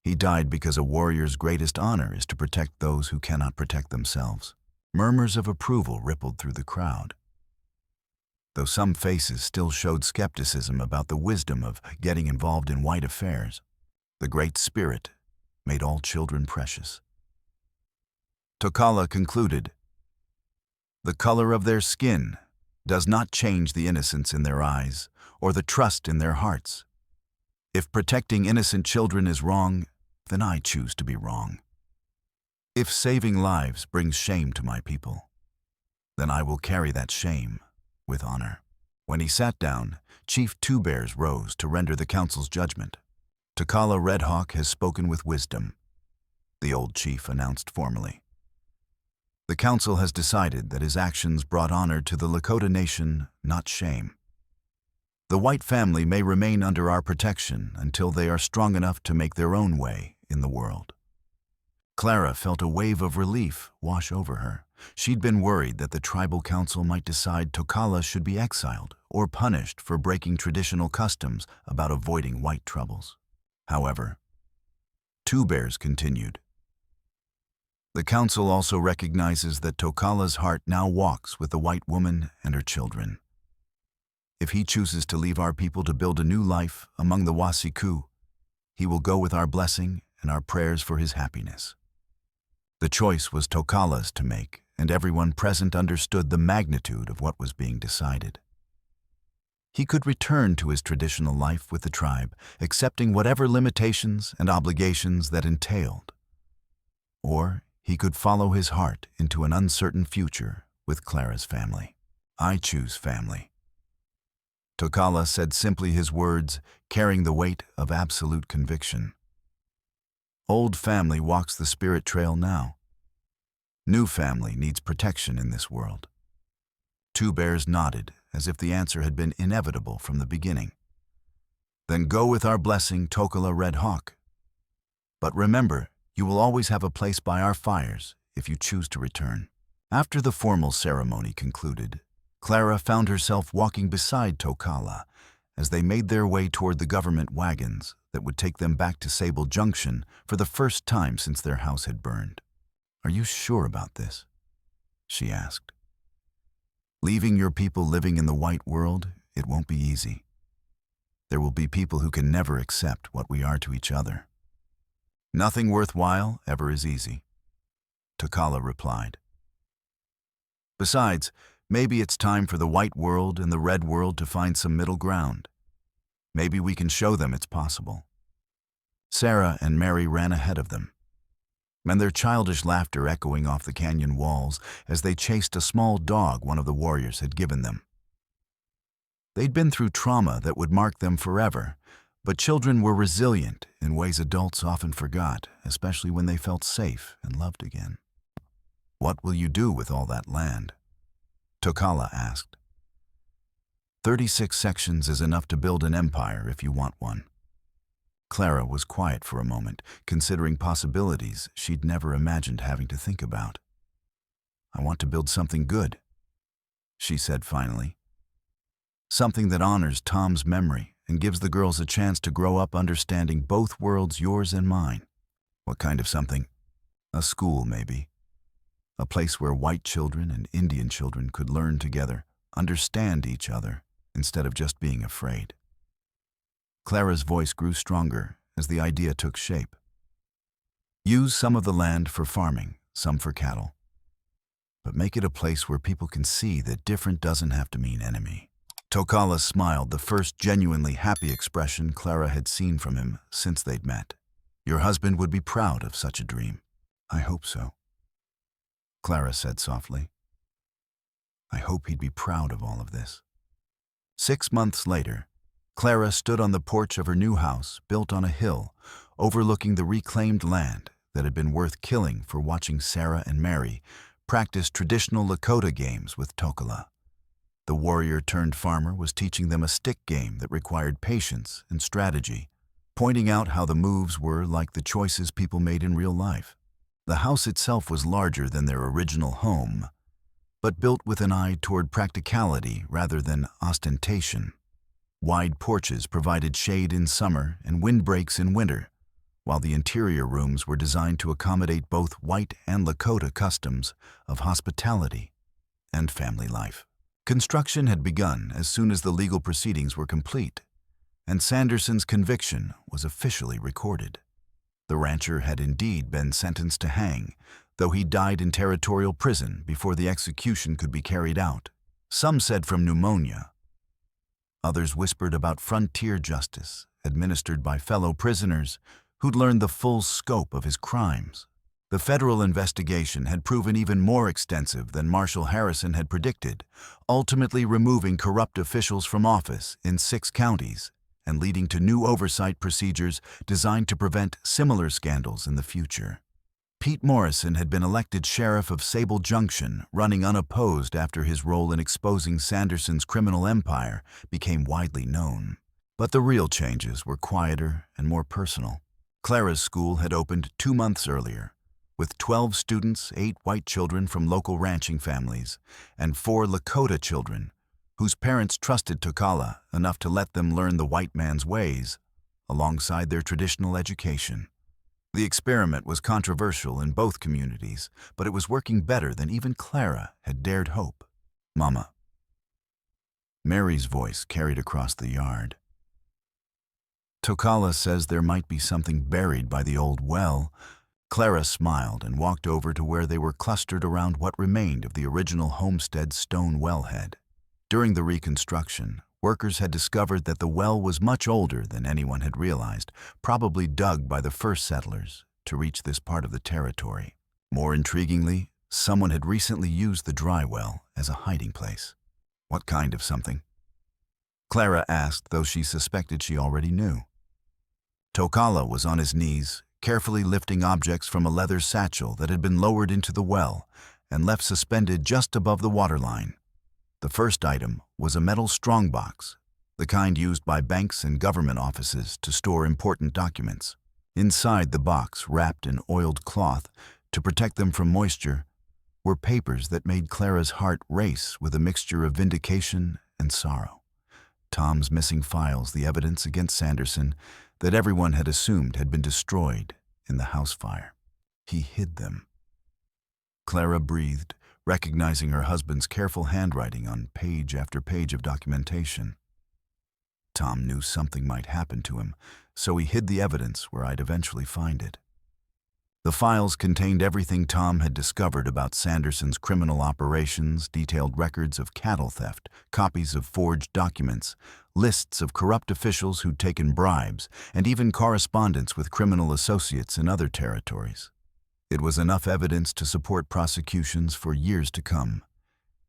He died because a warrior's greatest honor is to protect those who cannot protect themselves." Murmurs of approval rippled through the crowd, though some faces still showed skepticism about the wisdom of getting involved in white affairs. The Great Spirit made all children precious. Tokala concluded, "The color of their skin does not change the innocence in their eyes or the trust in their hearts. If protecting innocent children is wrong, then I choose to be wrong. If saving lives brings shame to my people, then I will carry that shame with honor." When he sat down, Chief Two Bears rose to render the council's judgment. "Tokala Red Hawk has spoken with wisdom," the old chief announced formally. "The council has decided that his actions brought honor to the Lakota nation, not shame. The white family may remain under our protection until they are strong enough to make their own way in the world." Clara felt a wave of relief wash over her. She'd been worried that the tribal council might decide Tokala should be exiled or punished for breaking traditional customs about avoiding white troubles. However, Two Bears continued, "The council also recognizes that Tokala's heart now walks with the white woman and her children. If he chooses to leave our people to build a new life among the Wasiku, he will go with our blessing and our prayers for his happiness." The choice was Tokala's to make, and everyone present understood the magnitude of what was being decided. He could return to his traditional life with the tribe, accepting whatever limitations and obligations that entailed. Or he could follow his heart into an uncertain future with Clara's family. "I choose family." Tokala said simply, his words carrying the weight of absolute conviction. "Old family walks the spirit trail now. New family needs protection in this world." Two Bears nodded, as if the answer had been inevitable from the beginning. "Then go with our blessing, Tokala Red Hawk. But remember, you will always have a place by our fires if you choose to return." After the formal ceremony concluded, Clara found herself walking beside Tokala as they made their way toward the government wagons that would take them back to Sable Junction for the first time since their house had burned. "Are you sure about this?" she asked. "Leaving your people living in the white world, it won't be easy. There will be people who can never accept what we are to each other." "Nothing worthwhile ever is easy," Tokala replied. "Besides, maybe it's time for the white world and the red world to find some middle ground. Maybe we can show them it's possible." Sarah and Mary ran ahead of them, and their childish laughter echoing off the canyon walls as they chased a small dog one of the warriors had given them. They'd been through trauma that would mark them forever, but children were resilient in ways adults often forgot, especially when they felt safe and loved again. "What will you do with all that land?" Tokala asked. 36 sections is enough to build an empire if you want one." Clara was quiet for a moment, considering possibilities she'd never imagined having to think about. "I want to build something good," she said finally. "Something that honors Tom's memory and gives the girls a chance to grow up understanding both worlds, yours and mine." "What kind of something?" "A school, maybe. A place where white children and Indian children could learn together, understand each other, instead of just being afraid." Clara's voice grew stronger as the idea took shape. "Use some of the land for farming, some for cattle. But make it a place where people can see that different doesn't have to mean enemy." Tokala smiled, the first genuinely happy expression Clara had seen from him since they'd met. "Your husband would be proud of such a dream." "I hope so," Clara said softly. "I hope he'd be proud of all of this." 6 months later, Clara stood on the porch of her new house, built on a hill, overlooking the reclaimed land that had been worth killing for watching Sarah and Mary practice traditional Lakota games with Tokala. The warrior-turned-farmer was teaching them a stick game that required patience and strategy, pointing out how the moves were like the choices people made in real life. The house itself was larger than their original home, but built with an eye toward practicality rather than ostentation. Wide porches provided shade in summer and windbreaks in winter, while the interior rooms were designed to accommodate both white and Lakota customs of hospitality and family life. Construction had begun as soon as the legal proceedings were complete, and Sanderson's conviction was officially recorded. The rancher had indeed been sentenced to hang, though he died in territorial prison before the execution could be carried out. Some said from pneumonia. Others whispered about frontier justice administered by fellow prisoners who'd learned the full scope of his crimes. The federal investigation had proven even more extensive than Marshal Harrison had predicted, ultimately removing corrupt officials from office in 6 counties and leading to new oversight procedures designed to prevent similar scandals in the future. Pete Morrison had been elected sheriff of Sable Junction, running unopposed after his role in exposing Sanderson's criminal empire became widely known. But the real changes were quieter and more personal. Clara's school had opened 2 months earlier, with 12 students, 8 white children from local ranching families, and 4 Lakota children, whose parents trusted Tokala enough to let them learn the white man's ways, alongside their traditional education. The experiment was controversial in both communities, but it was working better than even Clara had dared hope. "Mama." Mary's voice carried across the yard. "Tokala says there might be something buried by the old well." Clara smiled and walked over to where they were clustered around what remained of the original homestead stone wellhead. During the reconstruction, workers had discovered that the well was much older than anyone had realized, probably dug by the first settlers to reach this part of the territory. More intriguingly, someone had recently used the dry well as a hiding place. "What kind of something?" Clara asked, though she suspected she already knew. Tokala was on his knees, carefully lifting objects from a leather satchel that had been lowered into the well and left suspended just above the waterline. The first item was a metal strongbox, the kind used by banks and government offices to store important documents. Inside the box, wrapped in oiled cloth to protect them from moisture, were papers that made Clara's heart race with a mixture of vindication and sorrow. Tom's missing files, the evidence against Sanderson that everyone had assumed had been destroyed in the house fire. He hid them. Clara breathed, recognizing her husband's careful handwriting on page after page of documentation. Tom knew something might happen to him, so he hid the evidence where I'd eventually find it. The files contained everything Tom had discovered about Sanderson's criminal operations, detailed records of cattle theft, copies of forged documents, lists of corrupt officials who'd taken bribes, and even correspondence with criminal associates in other territories. It was enough evidence to support prosecutions for years to come,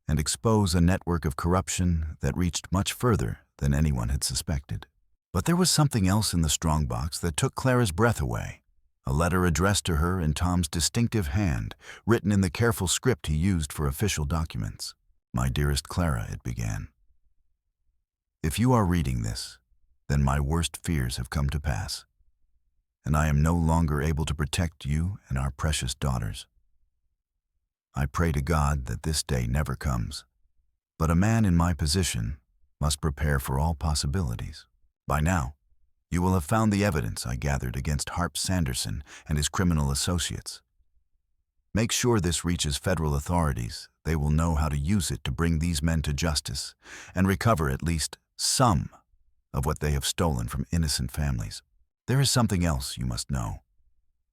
and expose a network of corruption that reached much further than anyone had suspected. But there was something else in the strongbox that took Clara's breath away. A letter addressed to her in Tom's distinctive hand, written in the careful script he used for official documents. "My dearest Clara," it began. "If you are reading this, then my worst fears have come to pass, and I am no longer able to protect you and our precious daughters. I pray to God that this day never comes, but a man in my position must prepare for all possibilities. By now, you will have found the evidence I gathered against Harp Sanderson and his criminal associates. Make sure this reaches federal authorities. They will know how to use it to bring these men to justice and recover at least some of what they have stolen from innocent families. There is something else you must know,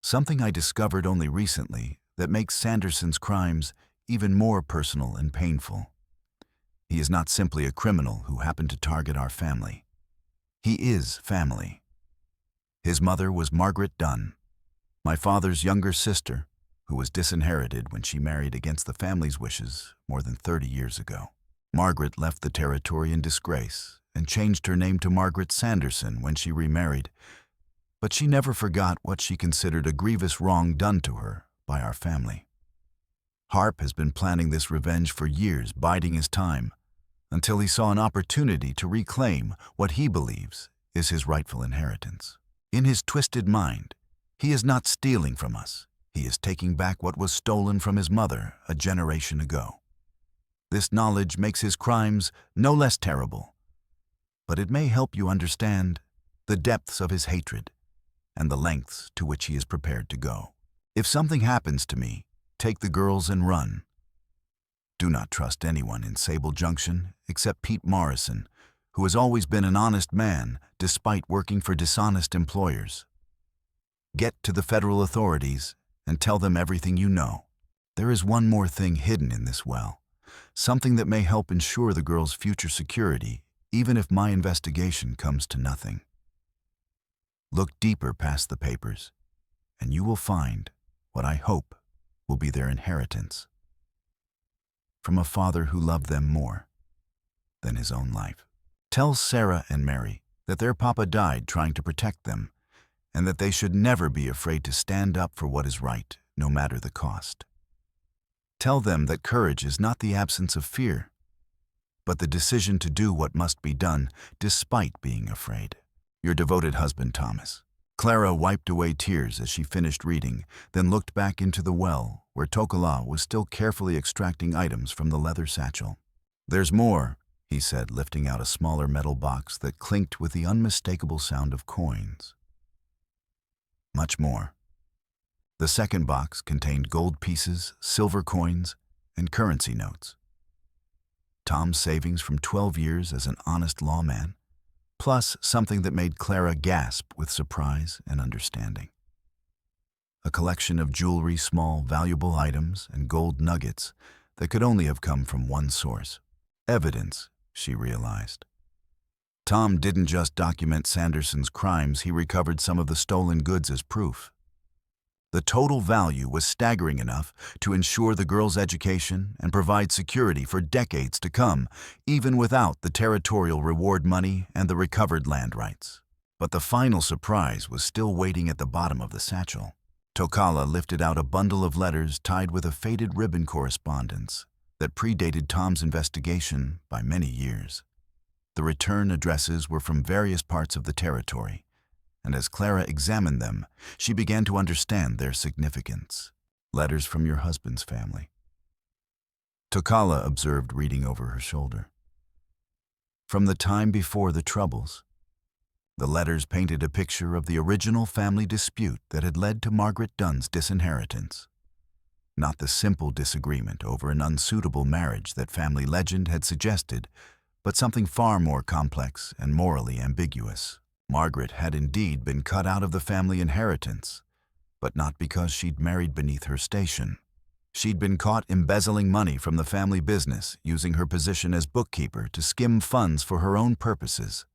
something I discovered only recently that makes Sanderson's crimes even more personal and painful. He is not simply a criminal who happened to target our family. He is family. His mother was Margaret Dunn, my father's younger sister, who was disinherited when she married against the family's wishes more than 30 years ago. Margaret left the territory in disgrace and changed her name to Margaret Sanderson when she remarried, but she never forgot what she considered a grievous wrong done to her by our family. Harp has been planning this revenge for years, biding his time, until he saw an opportunity to reclaim what he believes is his rightful inheritance. In his twisted mind, he is not stealing from us. He is taking back what was stolen from his mother a generation ago. This knowledge makes his crimes no less terrible, but it may help you understand the depths of his hatred and the lengths to which he is prepared to go. If something happens to me, take the girls and run. Do not trust anyone in Sable Junction except Pete Morrison, who has always been an honest man despite working for dishonest employers. Get to the federal authorities and tell them everything you know. There is one more thing hidden in this well, something that may help ensure the girls' future security, even if my investigation comes to nothing. Look deeper past the papers, and you will find what I hope will be their inheritance from a father who loved them more than his own life. Tell Sarah and Mary that their papa died trying to protect them, and that they should never be afraid to stand up for what is right, no matter the cost. Tell them that courage is not the absence of fear, but the decision to do what must be done despite being afraid. Your devoted husband, Thomas. Clara wiped away tears as she finished reading, then looked back into the well, where Tokola was still carefully extracting items from the leather satchel. "There's more," he said, lifting out a smaller metal box that clinked with the unmistakable sound of coins. Much more. The second box contained gold pieces, silver coins, and currency notes. Tom's savings from 12 years as an honest lawman, plus something that made Clara gasp with surprise and understanding. A collection of jewelry, small, valuable items, and gold nuggets that could only have come from one source. Evidence, she realized. Tom didn't just document Sanderson's crimes, he recovered some of the stolen goods as proof. The total value was staggering enough to ensure the girls' education and provide security for decades to come, even without the territorial reward money and the recovered land rights. But the final surprise was still waiting at the bottom of the satchel. Tokala lifted out a bundle of letters tied with a faded ribbon correspondence that predated Tom's investigation by many years. The return addresses were from various parts of the territory, and as Clara examined them, she began to understand their significance. Letters from your husband's family. Tokala observed, reading over her shoulder. from the time before the Troubles. The letters painted a picture of the original family dispute that had led to Margaret Dunn's disinheritance. Not the simple disagreement over an unsuitable marriage that family legend had suggested, but something far more complex and morally ambiguous. Margaret had indeed been cut out of the family inheritance, but not because she'd married beneath her station. She'd been caught embezzling money from the family business, using her position as bookkeeper to skim funds for her own purposes.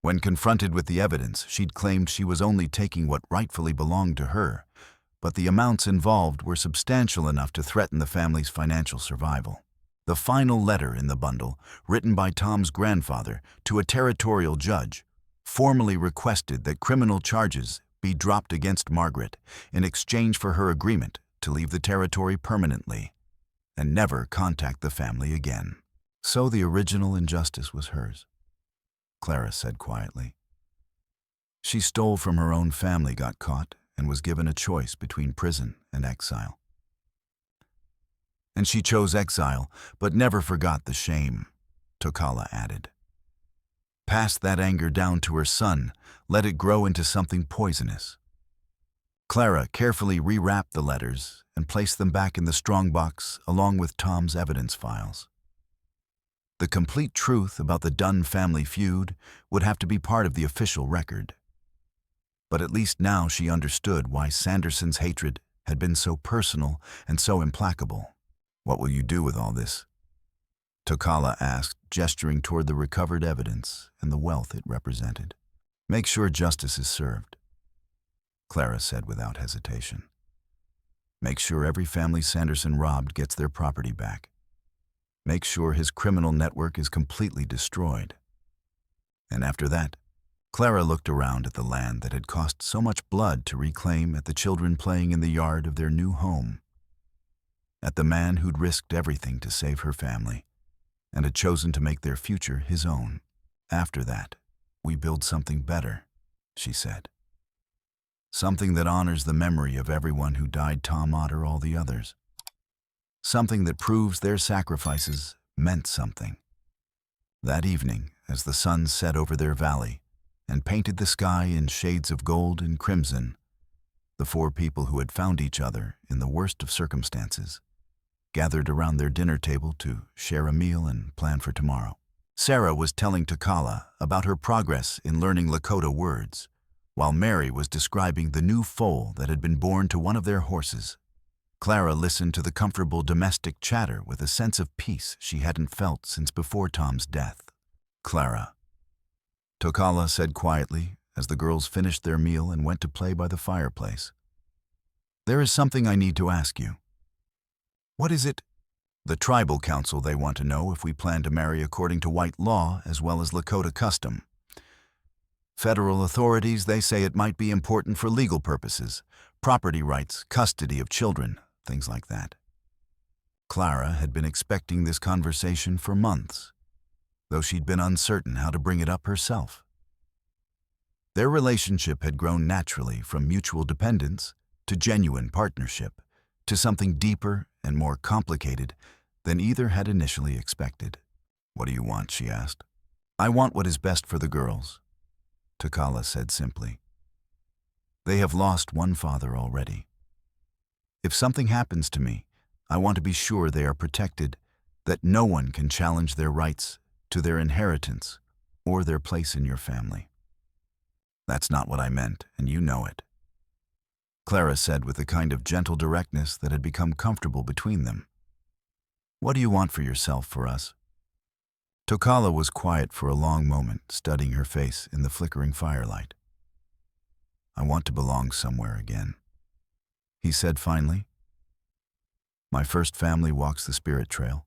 When confronted with the evidence, she'd claimed she was only taking what rightfully belonged to her, but the amounts involved were substantial enough to threaten the family's financial survival. The final letter in the bundle, written by Tom's grandfather to a territorial judge, formally requested that criminal charges be dropped against Margaret in exchange for her agreement to leave the territory permanently and never contact the family again. So the original injustice was hers, Clara said quietly. She stole from her own family, got caught, and was given a choice between prison and exile. And she chose exile, but never forgot the shame, Tokala added. Passed that anger down to her son, let it grow into something poisonous. Clara carefully rewrapped the letters and placed them back in the strongbox along with Tom's evidence files. The complete truth about the Dunn family feud would have to be part of the official record. But at least now she understood why Sanderson's hatred had been so personal and so implacable. What will you do with all this? Tokala asked, gesturing toward the recovered evidence and the wealth it represented. Make sure justice is served, Clara said without hesitation. Make sure every family Sanderson robbed gets their property back. Make sure his criminal network is completely destroyed. And after that, Clara looked around at the land that had cost so much blood to reclaim, at the children playing in the yard of their new home, at the man who'd risked everything to save her family and had chosen to make their future his own. After that, we build something better, she said. Something that honors the memory of everyone who died, Tom Otter, all the others. Something that proves their sacrifices meant something. That evening, as the sun set over their valley and painted the sky in shades of gold and crimson, the four people who had found each other in the worst of circumstances gathered around their dinner table to share a meal and plan for tomorrow. Sarah was telling Tokala about her progress in learning Lakota words, while Mary was describing the new foal that had been born to one of their horses. Clara listened to the comfortable domestic chatter with a sense of peace she hadn't felt since before Tom's death. Clara, Tokala said quietly as the girls finished their meal and went to play by the fireplace. There is something I need to ask you. What is it? The tribal council, they want to know if we plan to marry according to white law as well as Lakota custom. Federal authorities, they say it might be important for legal purposes, property rights, custody of children, things like that. Clara had been expecting this conversation for months, though she'd been uncertain how to bring it up herself. Their relationship had grown naturally from mutual dependence to genuine partnership, to something deeper and more complicated than either had initially expected. What do you want? She asked. I want what is best for the girls, Tokala said simply. They have lost one father already. If something happens to me, I want to be sure they are protected, that no one can challenge their rights to their inheritance or their place in your family. That's not what I meant, and you know it, Clara said with a kind of gentle directness that had become comfortable between them. What do you want for yourself, for us? Tokala was quiet for a long moment, studying her face in the flickering firelight. I want to belong somewhere again, he said finally. My first family walks the spirit trail.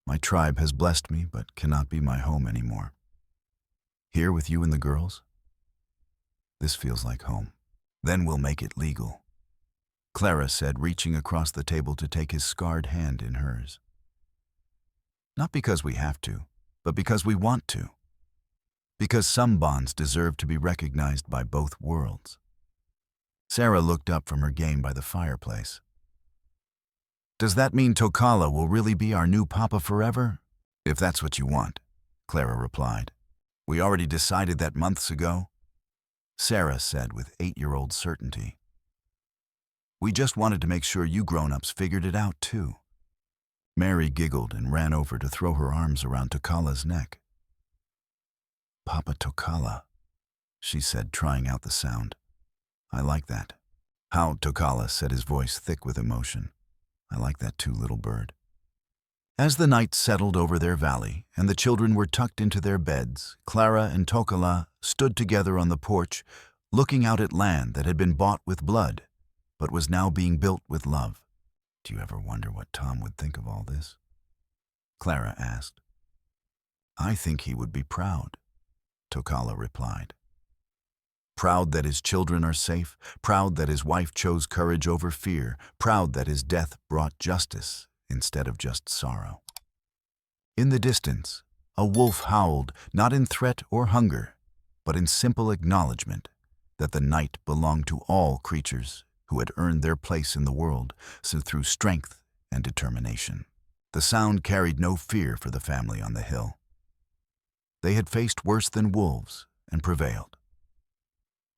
My tribe has blessed me, but cannot be my home anymore. Here with you and the girls, this feels like home. Then we'll make it legal, Clara said, reaching across the table to take his scarred hand in hers. Not because we have to, but because we want to. Because some bonds deserve to be recognized by both worlds. Sarah looked up from her game by the fireplace. Does that mean Tokala will really be our new papa forever? If that's what you want, Clara replied. "We already decided that months ago," Sarah said with 8-year-old certainty. "We just wanted to make sure you grown-ups figured it out too." Mary giggled and ran over to throw her arms around Tokala's neck. "Papa Tokala," she said, trying out the sound. "I like that." "How, Tokala," said his voice thick with emotion. "I like that too, little bird." As the night settled over their valley and the children were tucked into their beds, Clara and Tokala stood together on the porch, looking out at land that had been bought with blood, but was now being built with love. "Do you ever wonder what Tom would think of all this?" Clara asked. "I think he would be proud," Tokala replied. Proud that his children are safe, proud that his wife chose courage over fear, proud that his death brought justice instead of just sorrow. In the distance, a wolf howled, not in threat or hunger, but in simple acknowledgement that the night belonged to all creatures who had earned their place in the world through strength and determination. The sound carried no fear for the family on the hill. They had faced worse than wolves and prevailed.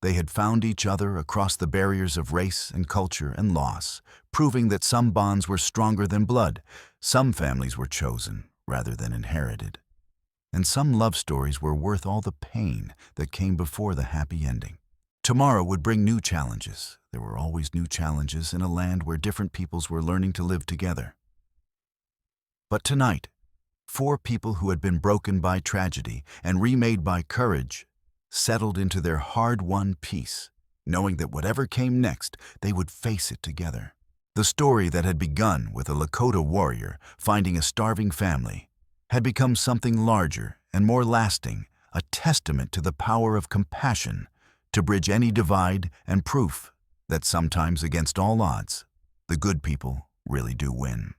They had found each other across the barriers of race and culture and loss, proving that some bonds were stronger than blood, some families were chosen rather than inherited, and some love stories were worth all the pain that came before the happy ending. Tomorrow would bring new challenges. There were always new challenges in a land where different peoples were learning to live together. But tonight, 4 people who had been broken by tragedy and remade by courage settled into their hard-won peace, knowing that whatever came next, they would face it together. The story that had begun with a Lakota warrior finding a starving family had become something larger and more lasting, a testament to the power of compassion to bridge any divide and proof that sometimes, against all odds, the good people really do win.